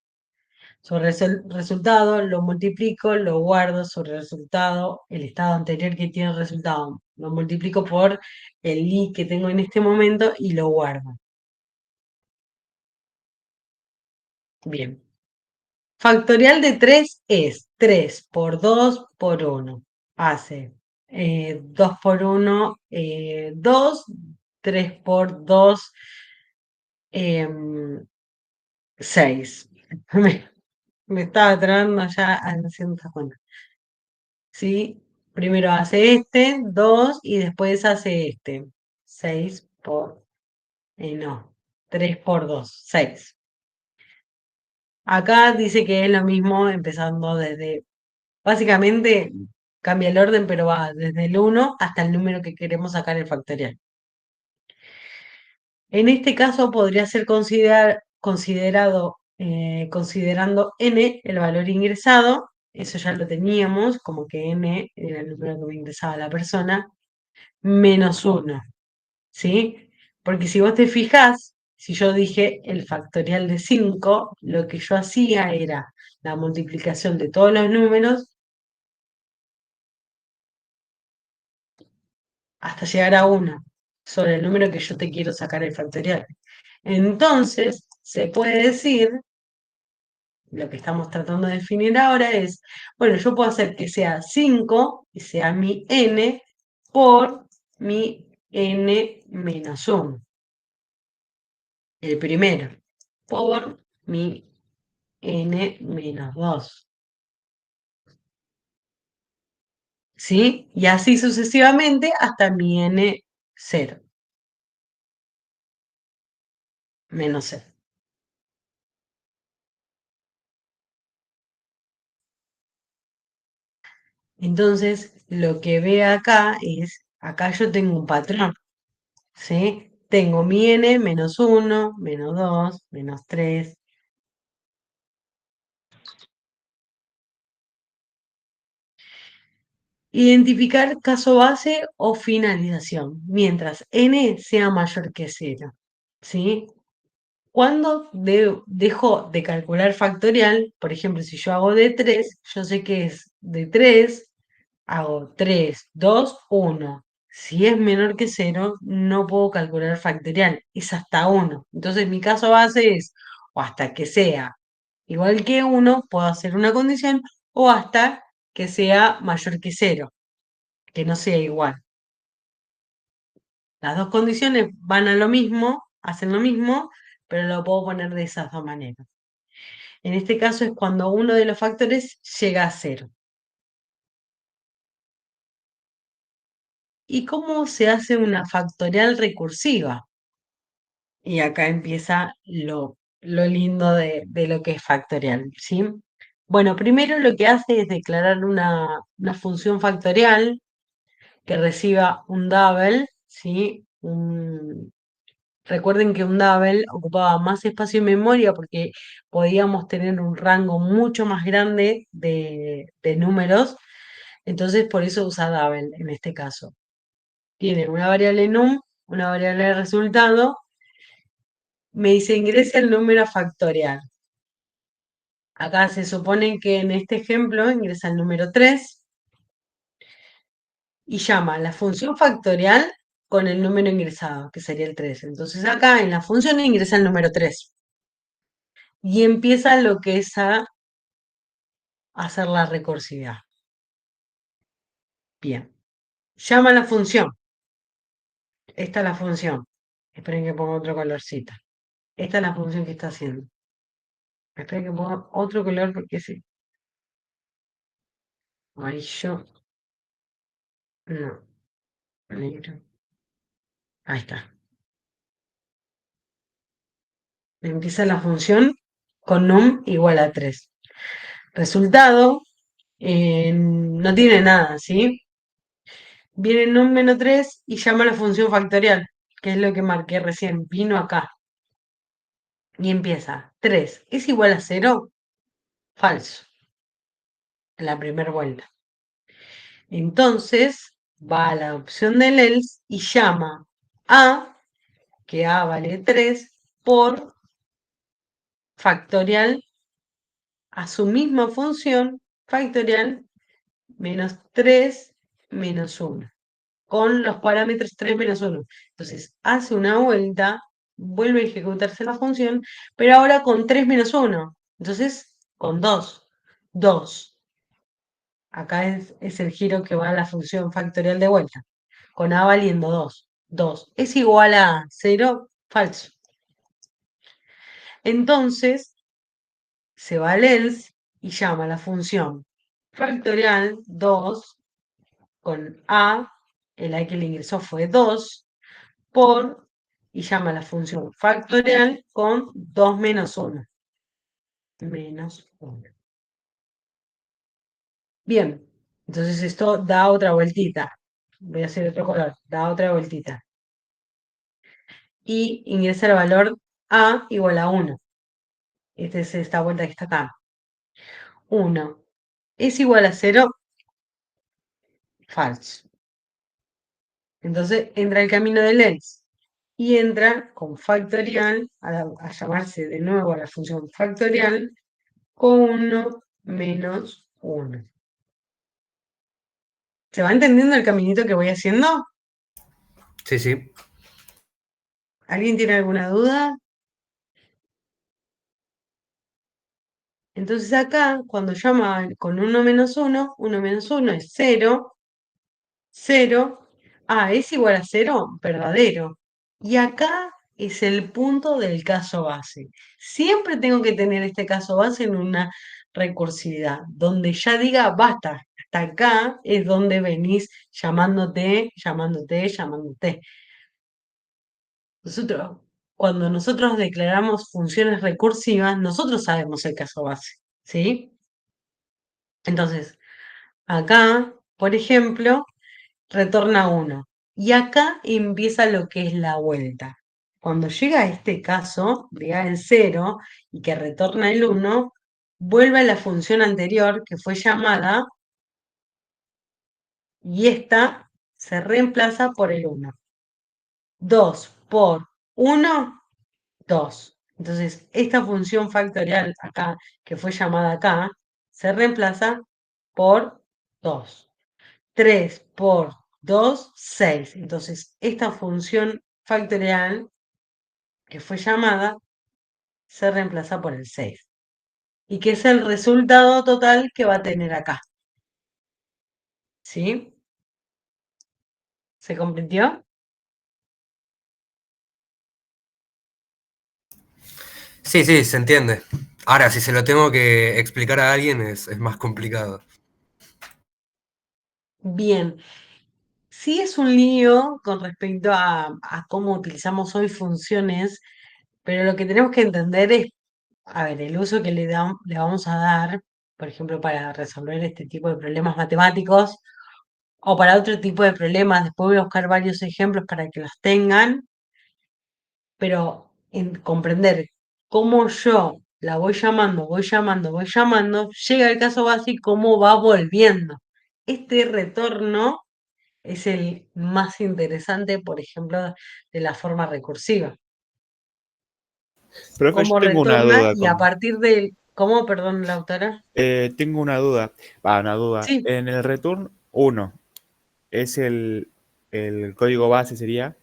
A: Sobre el resultado lo multiplico, lo guardo sobre el resultado, el estado anterior que tiene el resultado, lo multiplico por el i que tengo en este momento y lo guardo. Bien. Factorial de 3 es 3 por 2 por 1. Hace 2 por 1, 2, 3 por 2, 6. Me estaba trabando ya haciendo esta cuenta. ¿Sí? Primero hace este, 2, y después hace este. 6 por, no, 3 por 2, 6. Acá dice que es lo mismo empezando desde, básicamente cambia el orden, pero va desde el 1 hasta el número que queremos sacar el factorial. En este caso podría ser considerado, considerando n el valor ingresado, eso ya lo teníamos, como que n era el número que me ingresaba la persona, menos 1, ¿sí? Porque si vos te fijás, si yo dije el factorial de 5, lo que yo hacía era la multiplicación de todos los números hasta llegar a 1, sobre el número que yo te quiero sacar el factorial. Entonces, se puede decir, lo que estamos tratando de definir ahora es, bueno, yo puedo hacer que sea 5 y sea mi n por mi n menos 1. El primero, por mi n menos 2. ¿Sí? Y así sucesivamente hasta mi n 0. Menos 0. Entonces, lo que ve acá es, acá yo tengo un patrón, ¿sí? Tengo mi n menos 1, menos 2, menos 3. Identificar caso base o finalización, mientras n sea mayor que 0, ¿sí? Cuando dejo de calcular factorial, por ejemplo, si yo hago de 3, yo sé que es de 3, hago 3, 2, 1. Si es menor que 0, no puedo calcular factorial, es hasta 1. Entonces mi caso base es o hasta que sea igual que 1, puedo hacer una condición, o hasta que sea mayor que 0, que no sea igual. Las dos condiciones van a lo mismo, hacen lo mismo, pero lo puedo poner de esas dos maneras. En este caso es cuando uno de los factores llega a 0. ¿Y cómo se hace una factorial recursiva? Y acá empieza lo lindo de lo que es factorial, ¿sí? Bueno, primero lo que hace es declarar una función factorial que reciba un double, ¿sí? Recuerden que un double ocupaba más espacio en memoria porque podíamos tener un rango mucho más grande de números, entonces por eso usa double en este caso. Tiene una variable num, una variable de resultado me dice ingresa el número factorial. Acá se supone que en este ejemplo ingresa el número 3 y llama a la función factorial con el número ingresado, que sería el 3. Entonces acá en la función ingresa el número 3 y empieza lo que es a hacer la recursividad. Bien. Llama a la función. Esta es la función. Esperen que ponga otro colorcito. Esta es la función que está haciendo. Esperen que ponga otro color porque sí. Amarillo. No. Negro. Ahí está. Empieza la función con num igual a 3. Resultado, no tiene nada, ¿sí? Viene num menos 3 y llama a la función factorial, que es lo que marqué recién. Vino acá. Y empieza. 3 es igual a 0. Falso. En la primera vuelta. Entonces va a la opción del else y llama a, que a vale 3, por factorial a su misma función factorial menos 3 menos 1, con los parámetros 3 menos 1. Entonces hace una vuelta, vuelve a ejecutarse la función, pero ahora con 3 menos 1. Entonces con 2. 2. Acá es el giro que va a la función factorial de vuelta. Con a valiendo 2. 2 es igual a 0, falso. Entonces se va al else y llama a la función factorial 2 con a, el a que le ingresó fue 2, por, y llama a la función factorial con 2 menos 1. Menos 1. Bien, entonces esto da otra vueltita. Voy a hacer otro color, da otra vueltita. Y ingresa el valor a igual a 1. Esta es esta vuelta que está acá. 1 es igual a 0, falso. Entonces entra el camino del else y entra con factorial, a llamarse de nuevo a la función factorial, con 1 menos 1. ¿Se va entendiendo el caminito que voy haciendo?
D: Sí, sí.
A: ¿Alguien tiene alguna duda? Entonces acá, cuando llama con 1 menos 1, 1 menos 1 es 0, 0, es igual a 0, verdadero. Y acá es el punto del caso base. Siempre tengo que tener este caso base en una recursividad, donde ya diga, basta, hasta acá es donde venís llamándote, llamándote, llamándote. Cuando nosotros declaramos funciones recursivas, nosotros sabemos el caso base, ¿sí? Entonces, acá, por ejemplo, retorna 1. Y acá empieza lo que es la vuelta. Cuando llega a este caso, de A en 0, y que retorna el 1, vuelve a la función anterior que fue llamada, y esta se reemplaza por el 1. 2 por 1, 2. Entonces, esta función factorial acá, que fue llamada acá, se reemplaza por 2. 3 por 2, 6. Entonces, esta función factorial que fue llamada se reemplaza por el 6. Y que es el resultado total que va a tener acá. ¿Sí? ¿Se comprendió?
D: Sí, sí, se entiende. Ahora, si se lo tengo que explicar a alguien es más complicado.
A: Bien. Sí es un lío con respecto a cómo utilizamos hoy funciones, pero lo que tenemos que entender es, a ver, el uso que le vamos a dar, por ejemplo, para resolver este tipo de problemas matemáticos o para otro tipo de problemas. Después voy a buscar varios ejemplos para que los tengan, pero en comprender cómo yo la voy llamando, voy llamando, voy llamando, llega el caso básico y cómo va volviendo. Este retorno es el más interesante, por ejemplo, de la forma recursiva.
K: Profe, yo
A: cómo
K: tengo una
A: retorna
K: duda
A: y a partir del... ¿Cómo? Perdón, Lautaro.
K: tengo una duda. Va, una duda.
A: Sí,
K: En el return 1 es el código base sería.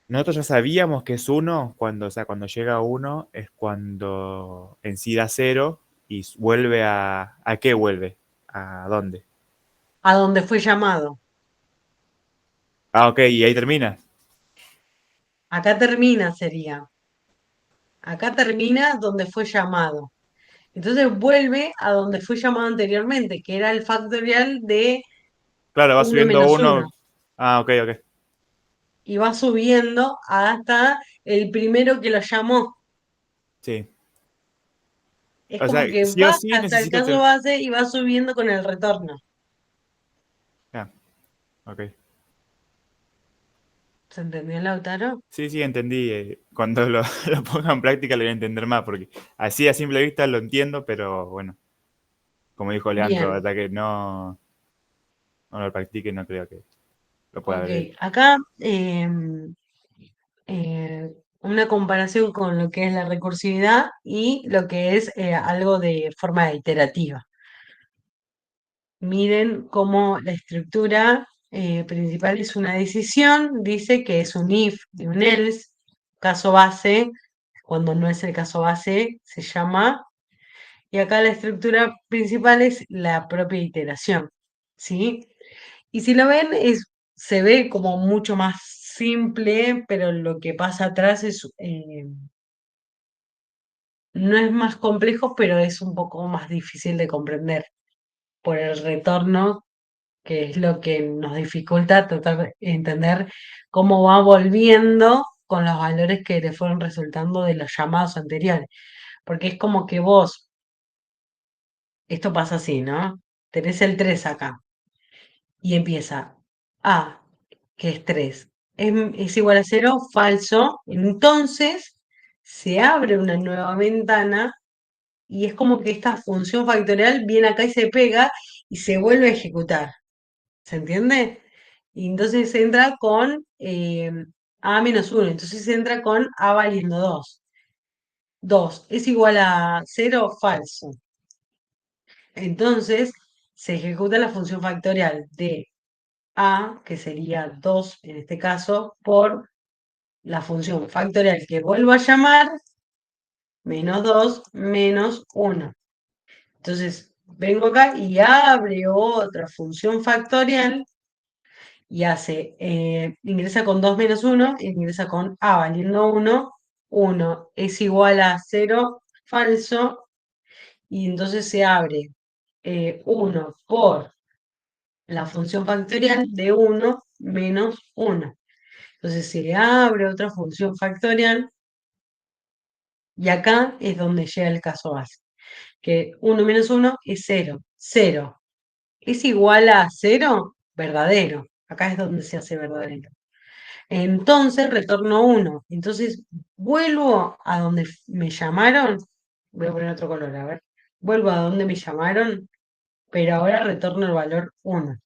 K: Nosotros ya sabíamos que es 1 cuando, o sea, cuando llega a 1 es cuando en sí da 0 y vuelve ¿a qué vuelve? ¿A dónde?
A: a donde fue llamado.
K: Ah, ok, y ahí termina.
A: Acá termina, sería. Acá termina donde fue llamado. Entonces vuelve a donde fue llamado anteriormente, que era el factorial de
K: Claro, va
A: uno
K: subiendo
A: menos
K: 1.
A: uno.
K: Ah, ok, ok.
A: Y va subiendo hasta el primero que lo llamó.
K: Sí.
A: Es
K: O sea,
A: como que
K: sí o
A: va
K: sí
A: hasta el
K: necesito
A: caso base y va subiendo con el retorno.
K: Ah, ok.
A: ¿Se entendió, Lautaro?
K: Sí, sí, entendí. Cuando lo, lo ponga en práctica lo voy a entender más, porque así a simple vista lo entiendo, pero bueno, como dijo Leandro,
A: Bien,
K: hasta que no lo practique no creo que lo pueda
A: ok.
K: ver.
A: Acá una comparación con lo que es la recursividad y lo que es algo de forma iterativa. Miren cómo la estructura principal es una decisión, dice que es un if y un else, caso base, cuando no es el caso base se llama, y acá la estructura principal es la propia iteración, ¿sí? Y si lo ven, se ve como mucho más simple, pero lo que pasa atrás no es más complejo, pero es un poco más difícil de comprender por el retorno, que es lo que nos dificulta tratar de entender cómo va volviendo con los valores que le fueron resultando de los llamados anteriores. Porque es como que vos, esto pasa así, ¿no? Tenés el 3 acá y empieza A, que es 3, es igual a 0, falso. Entonces se abre una nueva ventana y es como que esta función factorial viene acá y se pega y se vuelve a ejecutar. ¿Se entiende? Y entonces entra con A menos 1. Entonces entra con A valiendo 2. 2 es igual a 0, falso. Entonces se ejecuta la función factorial de A, que sería 2 en este caso, por la función factorial que vuelvo a llamar, menos 2 menos 1. Entonces vengo acá y abre otra función factorial y hace, ingresa con 2 menos 1, ingresa con A valiendo 1, 1 es igual a 0, falso, y entonces se abre 1 por la función factorial de 1 menos 1. Entonces se abre otra función factorial y acá es donde llega el caso base, que 1 menos 1 es 0. 0 es igual a 0, verdadero. Acá es donde se hace verdadero. Entonces retorno 1. Entonces vuelvo a donde me llamaron. Voy a poner otro color, a ver. Vuelvo a donde me llamaron, pero ahora retorno el valor 1.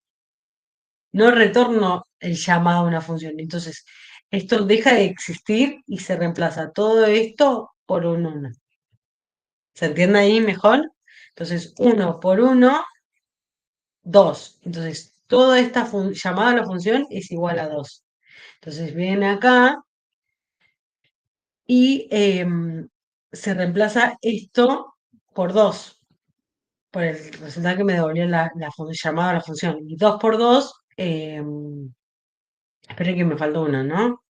A: No retorno el llamado a una función. Entonces, esto deja de existir y se reemplaza todo esto por un 1. ¿Se entiende ahí mejor? Entonces, 1 por 1, 2. Entonces, toda esta llamada a la función es igual a 2. Entonces, viene acá y se reemplaza esto por 2, por el resultado que me devolvió llamada a la función. Y 2 por 2, espera que me falta uno, ¿no?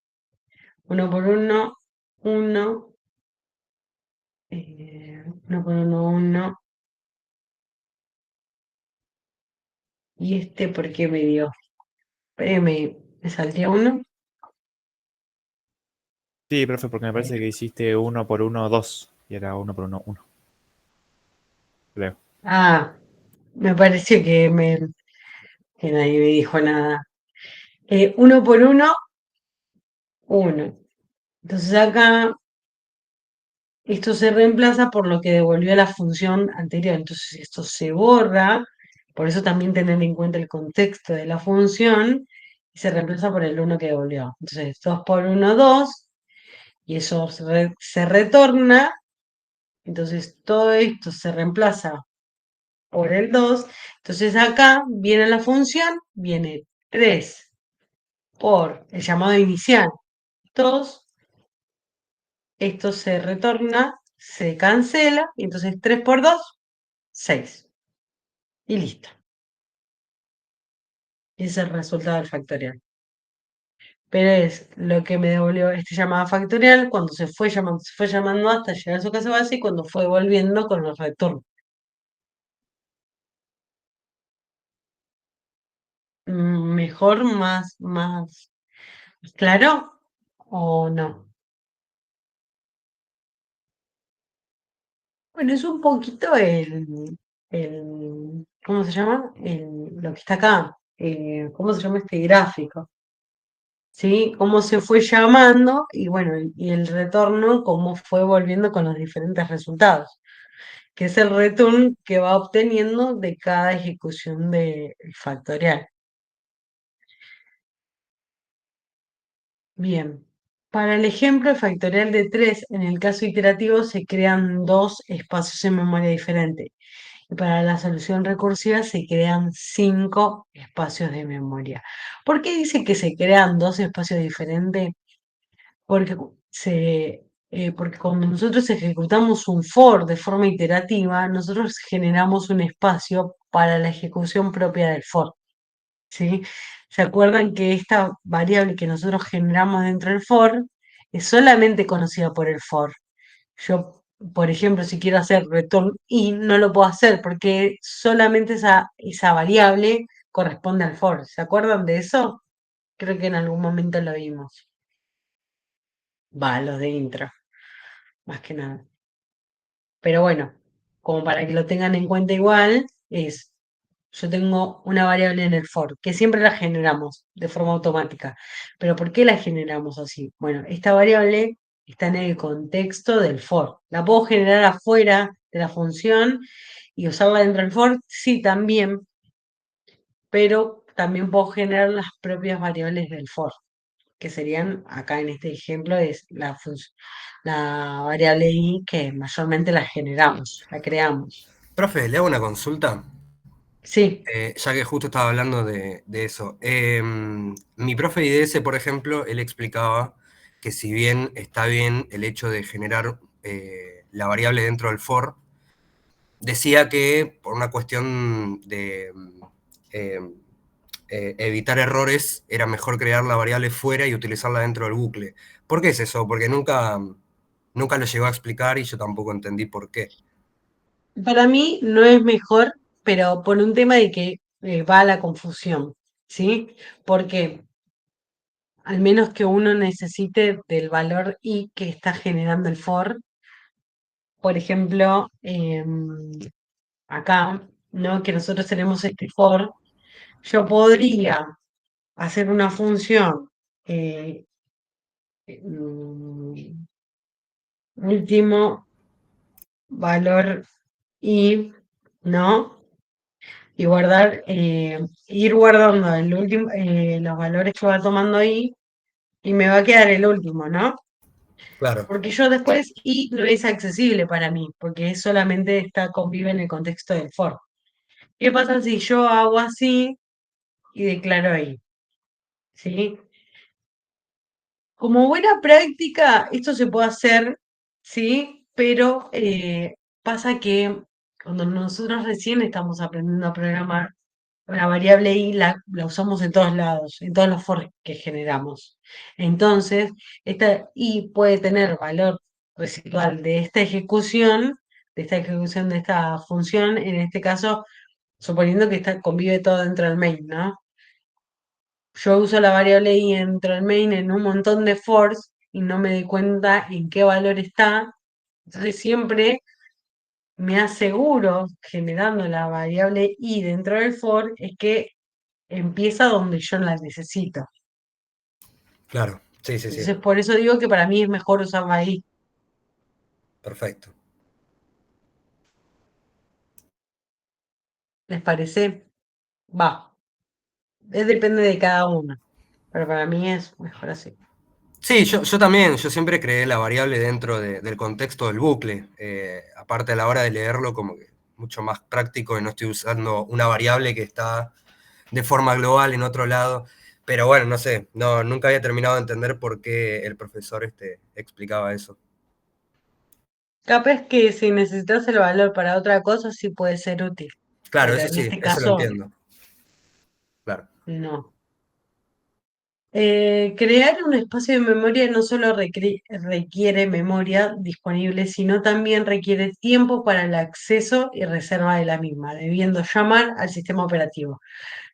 A: 1 por 1, 1, 1 por 1, 1. ¿Y este por qué me dio? Me saldría 1.
K: Sí, profe, porque me parece que hiciste 1 por 1, 2. Y era 1 por 1, 1. Creo.
A: Ah, me pareció que nadie me dijo nada. 1 por 1, 1. Entonces acá esto se reemplaza por lo que devolvió la función anterior. Entonces esto se borra, por eso también tener en cuenta el contexto de la función, y se reemplaza por el 1 que devolvió. Entonces 2 por 1, 2, y eso se retorna, entonces todo esto se reemplaza por el 2. Entonces acá viene la función, viene 3 por el llamado inicial 2, esto se retorna, se cancela, y entonces 3 por 2, 6. Y listo. Ese es el resultado del factorial. Pero es lo que me devolvió este llamado factorial cuando se fue llamando hasta llegar a su casa base y cuando fue volviendo con los retornos. ¿Mejor, más claro o no? Bueno, es un poquito ¿cómo se llama? Lo que está acá. ¿Cómo se llama este gráfico? ¿Sí? Cómo se fue llamando y bueno, y el retorno, cómo fue volviendo con los diferentes resultados, que es el return que va obteniendo de cada ejecución del factorial. Bien. Para el ejemplo factorial de 3, en el caso iterativo se crean dos espacios en memoria diferentes. Y para la solución recursiva se crean 5 espacios de memoria. ¿Por qué dice que se crean dos espacios diferentes? Porque, porque cuando nosotros ejecutamos un for de forma iterativa, nosotros generamos un espacio para la ejecución propia del for. ¿Sí? ¿Se acuerdan que esta variable que nosotros generamos dentro del for es solamente conocida por el for? Yo, por ejemplo, si quiero hacer return i, no lo puedo hacer porque solamente esa variable corresponde al for. ¿Se acuerdan de eso? Creo que en algún momento lo vimos. Va, los de intro, más que nada. Pero bueno, como para que lo tengan en cuenta igual, yo tengo una variable en el for, que siempre la generamos de forma automática. Pero ¿por qué la generamos así? Bueno, esta variable está en el contexto del for. ¿La puedo generar afuera de la función y usarla dentro del for? Sí, también, pero también puedo generar las propias variables del for, que serían, acá en este ejemplo, es la variable i que mayormente la generamos, la creamos.
D: Profe, le hago una consulta.
A: Sí,
D: Ya que justo estaba hablando de eso. Mi profe IDS, por ejemplo, él explicaba que si bien está bien el hecho de generar la variable dentro del for, decía que por una cuestión de eh, evitar errores era mejor crear la variable fuera y utilizarla dentro del bucle. ¿Por qué es eso? Porque nunca lo llegó a explicar y yo tampoco entendí por qué.
A: para mí no es mejor, pero por un tema de que va a la confusión, ¿sí? Porque al menos que uno necesite del valor i que está generando el for, por ejemplo, acá, ¿no? Que nosotros tenemos este for, yo podría hacer una función mm, último valor i, ¿no? Y ir guardando los valores que va tomando ahí y me va a quedar el último, ¿no?
D: Claro,
A: Porque yo después y no es accesible para mí, porque solamente convive en el contexto del for. ¿Qué pasa si yo hago así y declaro ahí? ¿Sí? Como buena práctica, esto se puede hacer, ¿sí? Pero pasa que cuando nosotros recién estamos aprendiendo a programar, la variable i la usamos en todos lados, en todos los for que generamos. Entonces, esta i puede tener valor residual de esta ejecución de esta función, en este caso, suponiendo que convive todo dentro del main, ¿no? Yo uso la variable i dentro del main en un montón de fors y no me doy cuenta en qué valor está. Entonces siempre me aseguro, generando la variable i dentro del for, es que empieza donde yo la necesito.
D: claro. Sí, sí, sí.
A: Entonces, por eso digo que para mí es mejor usarla ahí.
D: Perfecto.
A: ¿Les parece? Va. Depende de cada uno. Pero para mí es mejor así.
D: Sí, yo también, yo siempre creé la variable dentro del contexto del bucle. Aparte a la hora de leerlo, como que mucho más práctico y no estoy usando una variable que está de forma global en otro lado. Pero bueno, no sé, no, nunca había terminado de entender por qué el profesor explicaba eso.
A: Capaz que si necesitas el valor para otra cosa, sí puede ser útil,
D: Claro,
A: pero
D: eso
A: en
D: sí,
A: este
D: eso lo
A: caso,
D: entiendo. Claro.
A: no. Crear un espacio de memoria no solo requiere memoria disponible, sino también requiere tiempo para el acceso y reserva de la misma, debiendo llamar al sistema operativo.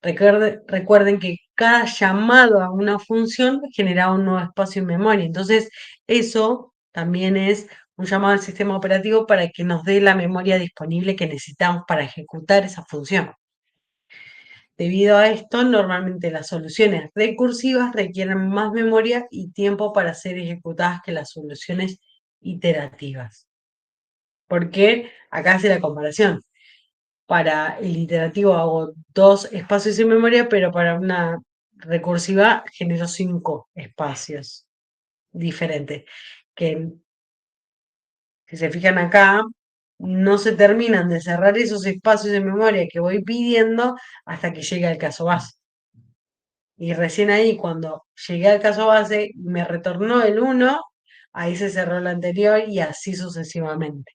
A: Recuerden que cada llamado a una función genera un nuevo espacio en memoria. Entonces, eso también es un llamado al sistema operativo para que nos dé la memoria disponible que necesitamos para ejecutar esa función. Debido a esto, normalmente las soluciones recursivas requieren más memoria y tiempo para ser ejecutadas que las soluciones iterativas. Porque acá hace la comparación. Para el iterativo hago 2 espacios en memoria, pero para una recursiva genero 5 espacios diferentes. Que si se fijan acá, no se terminan de cerrar esos espacios de memoria que voy pidiendo hasta que llega el caso base. Y recién ahí, cuando llegué al caso base, me retornó el 1, ahí se cerró el anterior y así sucesivamente.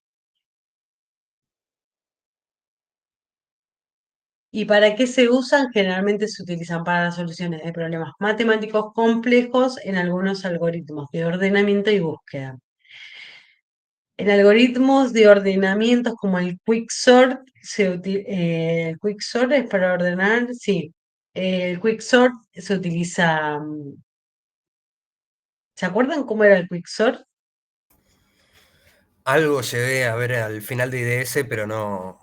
A: ¿Y para qué se usan? Generalmente se utilizan para las soluciones de problemas matemáticos complejos en algunos algoritmos de ordenamiento y búsqueda. En algoritmos de ordenamientos como el Quicksort, el Quicksort es para ordenar, sí. El Quicksort se utiliza. ¿Se acuerdan cómo era el Quicksort?
D: Algo llegué a ver al final de IDS, pero no,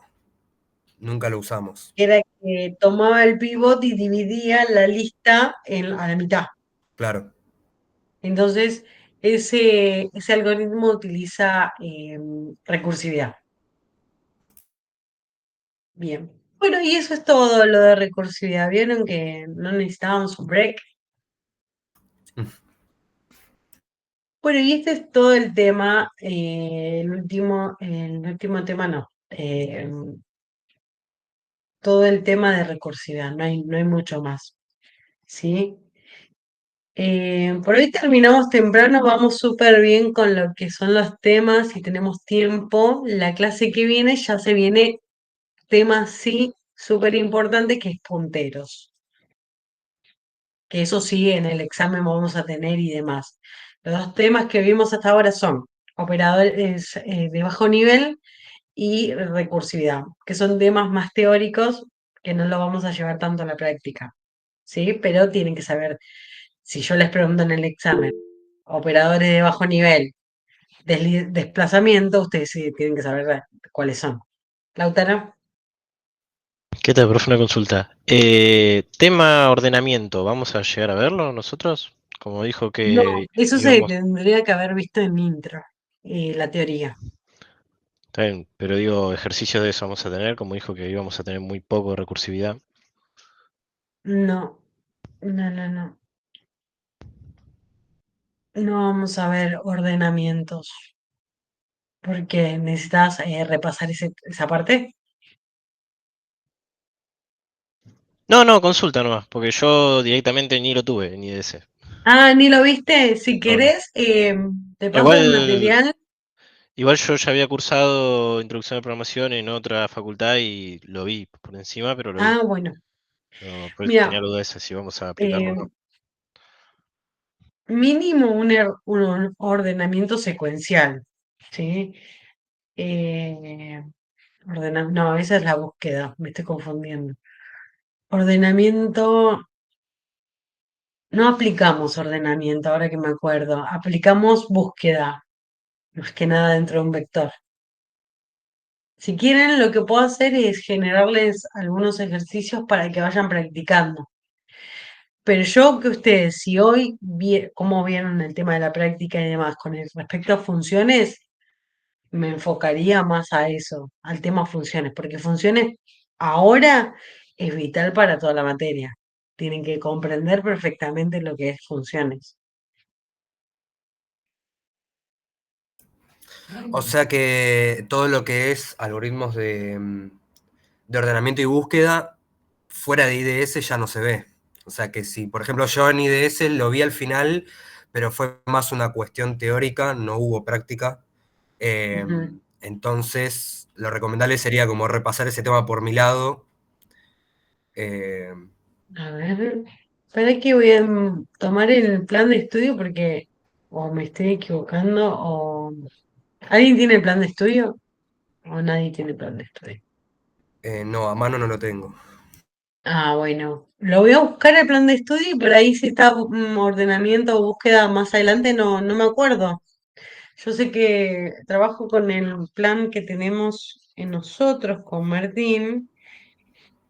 D: nunca lo usamos.
A: Era que tomaba el pivot y dividía la lista a la mitad.
D: Claro.
A: Entonces, ese algoritmo utiliza recursividad. Bien. Bueno, y eso es todo lo de recursividad. ¿Vieron que no necesitábamos un break? Bueno, y este es todo el tema, el último tema no, todo el tema de recursividad, no hay mucho más, ¿sí? Por hoy terminamos temprano, vamos súper bien con lo que son los temas y tenemos tiempo. La clase que viene ya se viene tema sí súper importante que es punteros, que eso sí en el examen vamos a tener y demás. Los dos temas que vimos hasta ahora son operadores de bajo nivel y recursividad, que son temas más teóricos que no lo vamos a llevar tanto a la práctica, ¿sí? Pero tienen que saber, si yo les pregunto en el examen, operadores de bajo nivel, desplazamiento, ustedes sí tienen que saber cuáles son. Lautaro,
I: ¿Qué tal, profe? Una consulta. Tema ordenamiento, ¿vamos a llegar a verlo nosotros? Como dijo
A: no,
I: que
A: eso se
I: íbamos...
A: tendría que haber visto en intro, la teoría.
I: Está bien, pero digo, ejercicio de eso vamos a tener, como dijo que íbamos a tener muy poco de recursividad.
A: No, no. No vamos a ver ordenamientos, porque necesitas repasar esa parte.
I: No, no, consulta nomás, porque yo directamente ni lo tuve, ni de ese.
A: Ah, ¿ni lo viste? Si
I: No, no.
A: querés, te paso el
I: Igual,
A: material.
I: igual yo ya había cursado introducción de programación en otra facultad y lo vi por encima, pero lo vi.
A: Ah, bueno.
I: No, por eso tenía
A: Mira,
I: la duda esa si vamos a aplicarlo o
A: eh,
I: no.
A: mínimo un ordenamiento secuencial, ¿sí? Eh, no, esa es la búsqueda, me estoy confundiendo. Ordenamiento, no aplicamos ordenamiento, ahora que me acuerdo, aplicamos búsqueda, más que nada dentro de un vector. Si quieren, lo que puedo hacer es generarles algunos ejercicios para que vayan practicando. Pero yo que ustedes, si hoy, cómo vieron el tema de la práctica y demás, con respecto a funciones, me enfocaría más a eso, al tema funciones, porque funciones ahora es vital para toda la materia. Tienen que comprender perfectamente lo que es funciones.
D: O sea que todo lo que es algoritmos de ordenamiento y búsqueda fuera de IDS ya no se ve. O sea que si, por ejemplo, yo en IDS lo vi al final, pero fue más una cuestión teórica, no hubo práctica.
A: Ujú.
D: Entonces, lo recomendable sería como repasar ese tema por mi lado. Eh,
A: A ver, para que voy a tomar el plan de estudio porque o me estoy equivocando o... ¿Alguien tiene el plan de estudio? ¿O nadie tiene plan de estudio?
D: no, a mano no lo tengo.
A: Ah, bueno. Lo voy a buscar el plan de estudio y por ahí si está ordenamiento o búsqueda más adelante, no me acuerdo. Yo sé que trabajo con el plan que tenemos en nosotros con Martín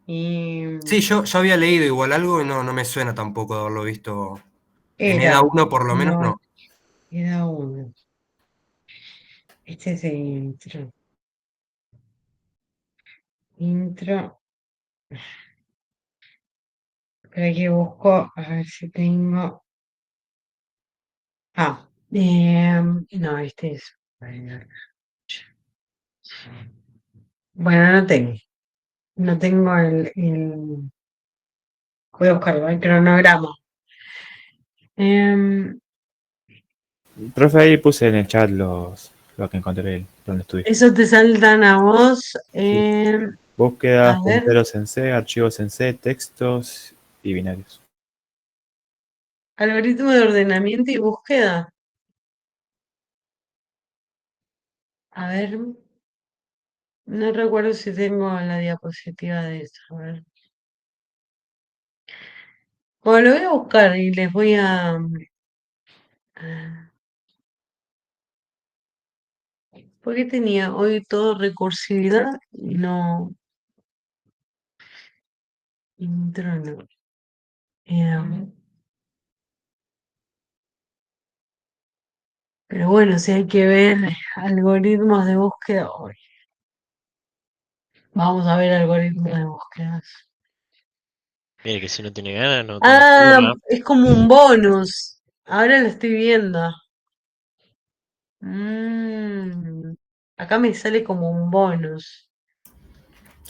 A: y
D: Sí, yo había leído igual algo y no me suena tampoco haberlo visto. En EDA
A: era,
D: 1 por lo menos
A: no,
D: no.
A: era uno. Este es el intro. Espera que busco a ver si tengo. Ah, no, este es. Bueno, no tengo. No tengo voy a buscarlo, el cronograma. Em,
K: Profe, ahí puse en el chat lo que encontré el plan de estudio.
A: eso te saltan a vos.
K: Sí.
A: A
K: Búsquedas,
A: ver,
K: punteros en C, archivos en C, textos y binarios.
A: algoritmo de ordenamiento y búsqueda. A ver, no recuerdo si tengo la diapositiva de eso. A ver. Bueno, lo voy a buscar y les voy a- ¿Por qué tenía hoy todo recursividad y no intro no? Em, pero bueno, si hay que ver algoritmos de búsqueda hoy. Vamos a ver algoritmos de búsqueda.
I: Mire que si no tiene ganas, no
A: Ah,
I: estudia.
A: es como un bonus. Ahora lo estoy viendo. Mm, acá me sale como un bonus.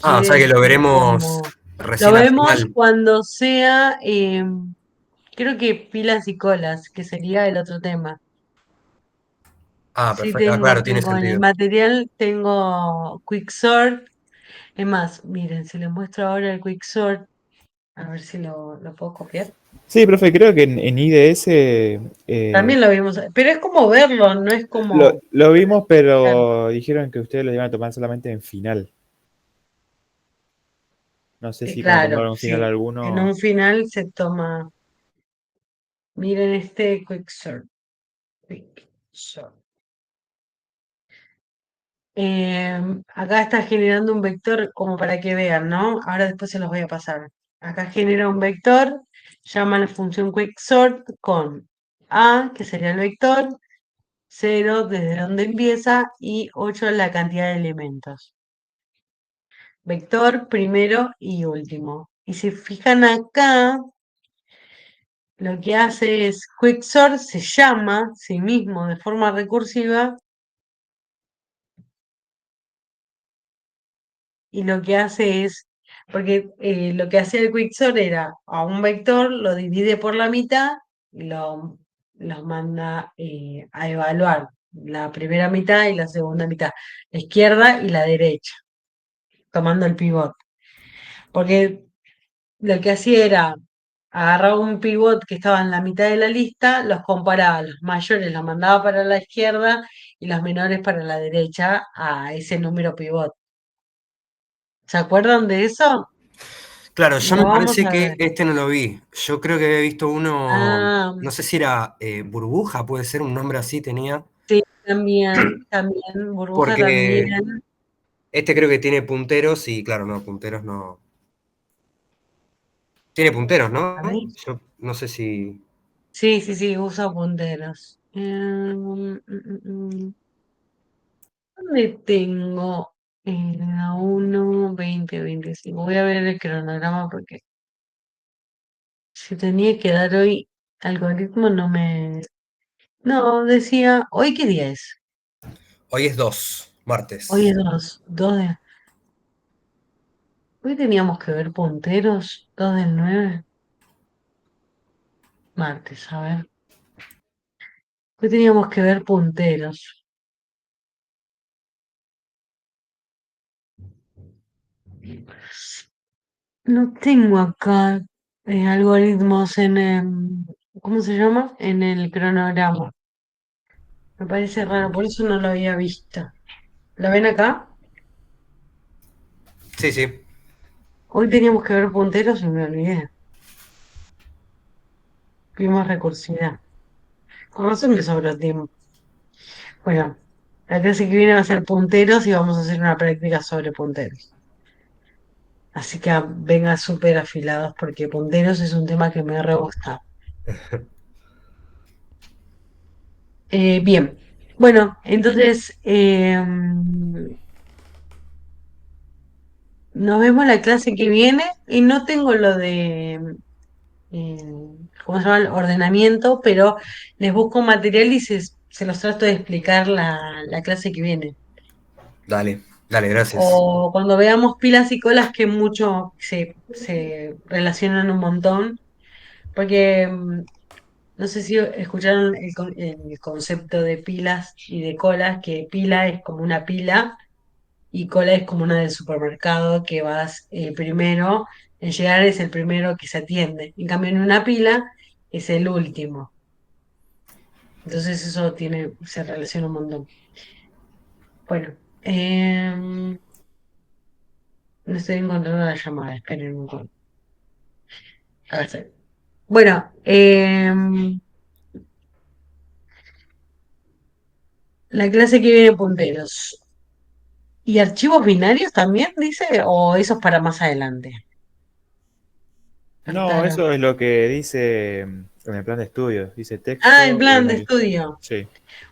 D: Ah, o
A: Quiere
D: sea que lo
A: decir
D: veremos
A: como... Lo
D: recién al
A: vemos
D: final.
A: cuando sea, creo que pilas y colas, que sería el otro tema.
D: Ah,
A: Sí
D: perfecto. Ah, claro, tiene
A: tengo en el
D: sentido.
A: material, tengo Quicksort. Es más, miren, si les muestro ahora el Quicksort, a ver si lo puedo copiar.
K: Sí, profe, creo que en IDS
A: También lo vimos, pero es como verlo, no es como...
K: lo vimos,
A: Claro,
K: pero dijeron que ustedes lo iban a tomar solamente en final. No sé si cuando
A: claro,
K: tomaron final
A: sí. En
K: alguno.
A: un final se toma... Miren este Quicksort. Quicksort. Acá está generando un vector como para que vean, ¿no? Ahora después se los voy a pasar. Acá genera un vector, llama la función quicksort con A, que sería el vector, 0 desde donde empieza y 8 la cantidad de elementos. Vector primero y último. Y si fijan acá, lo que hace es quicksort se llama sí mismo de forma recursiva y lo que hace es, porque lo que hacía el Quicksort era a un vector, lo divide por la mitad y los manda a evaluar la primera mitad y la segunda mitad, la izquierda y la derecha, tomando el pivot. Porque lo que hacía era agarrar un pivot que estaba en la mitad de la lista, los comparaba, los mayores los mandaba para la izquierda y los menores para la derecha a ese número pivot. ¿Se acuerdan de eso?
D: Claro, yo
A: Lo
D: me
A: vamos
D: parece
A: a
D: que
A: ver.
D: este no lo vi. Yo creo que había visto uno,
A: Ah,
D: no sé si era Burbuja, puede ser un nombre así tenía.
A: sí, también, burbuja
D: Porque
A: también.
D: este creo que tiene punteros y claro, no, punteros no. Tiene punteros,
A: A
D: ¿no?
A: mí,
D: Yo no sé si.
A: sí, usa punteros. ¿Dónde tengo la 1, 20, 25? Voy a ver el cronograma porque si tenía que dar hoy algoritmo no me... No, decía, ¿hoy qué día es?
D: Hoy es 2, martes.
A: Hoy es 2 de... Hoy teníamos que ver punteros, 2 del 9. Martes, a ver. Hoy teníamos que ver punteros. No tengo acá algoritmos ¿cómo se llama? En el cronograma. Me parece raro, por eso no lo había visto. ¿Lo ven acá?
D: Sí, sí.
A: Hoy teníamos que ver punteros y me olvidé. Vimos recursividad. Con razón que sobró tiempo. Bueno, la clase que viene va a ser punteros y vamos a hacer una práctica sobre punteros. Así que vengan súper afilados porque punteros es un tema que me re gusta. Bien, bueno, entonces nos vemos la clase que viene y no tengo lo de, eh, ¿cómo se llama? El ordenamiento, pero les busco material y se los trato de explicar la clase que viene.
D: Dale, dale, gracias.
A: O cuando veamos pilas y colas que mucho se relacionan un montón, porque no sé si escucharon el concepto de pilas y de colas, que pila es como una pila y cola es como una del supermercado que vas primero, en llegar es el primero que se atiende. En cambio, en una pila es el último. Entonces eso se relaciona un montón. Bueno, no estoy encontrando la llamada, esperen un poco. A ver, bueno, la clase que viene punteros. ¿Y archivos binarios también, dice? ¿O eso es para más adelante?
K: No,
A: Artaro.
K: eso es lo que dice en el plan de estudios. Dice
A: Ah, el
K: texto y
A: plan de
K: binario.
A: estudio.
K: Sí.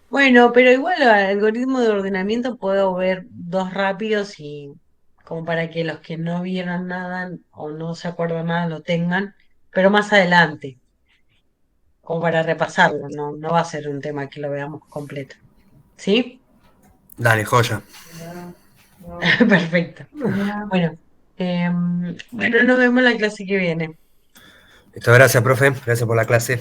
A: Bueno, pero igual el algoritmo de ordenamiento puedo ver dos rápidos y como para que los que no vieron nada o no se acuerdan nada lo tengan, pero más adelante, como para repasarlo, no va a ser un tema que lo veamos completo. ¿Sí?
D: Dale, joya.
A: Perfecto. Bueno, bueno, nos vemos la clase que viene.
D: Listo, gracias, profe. Gracias por la clase.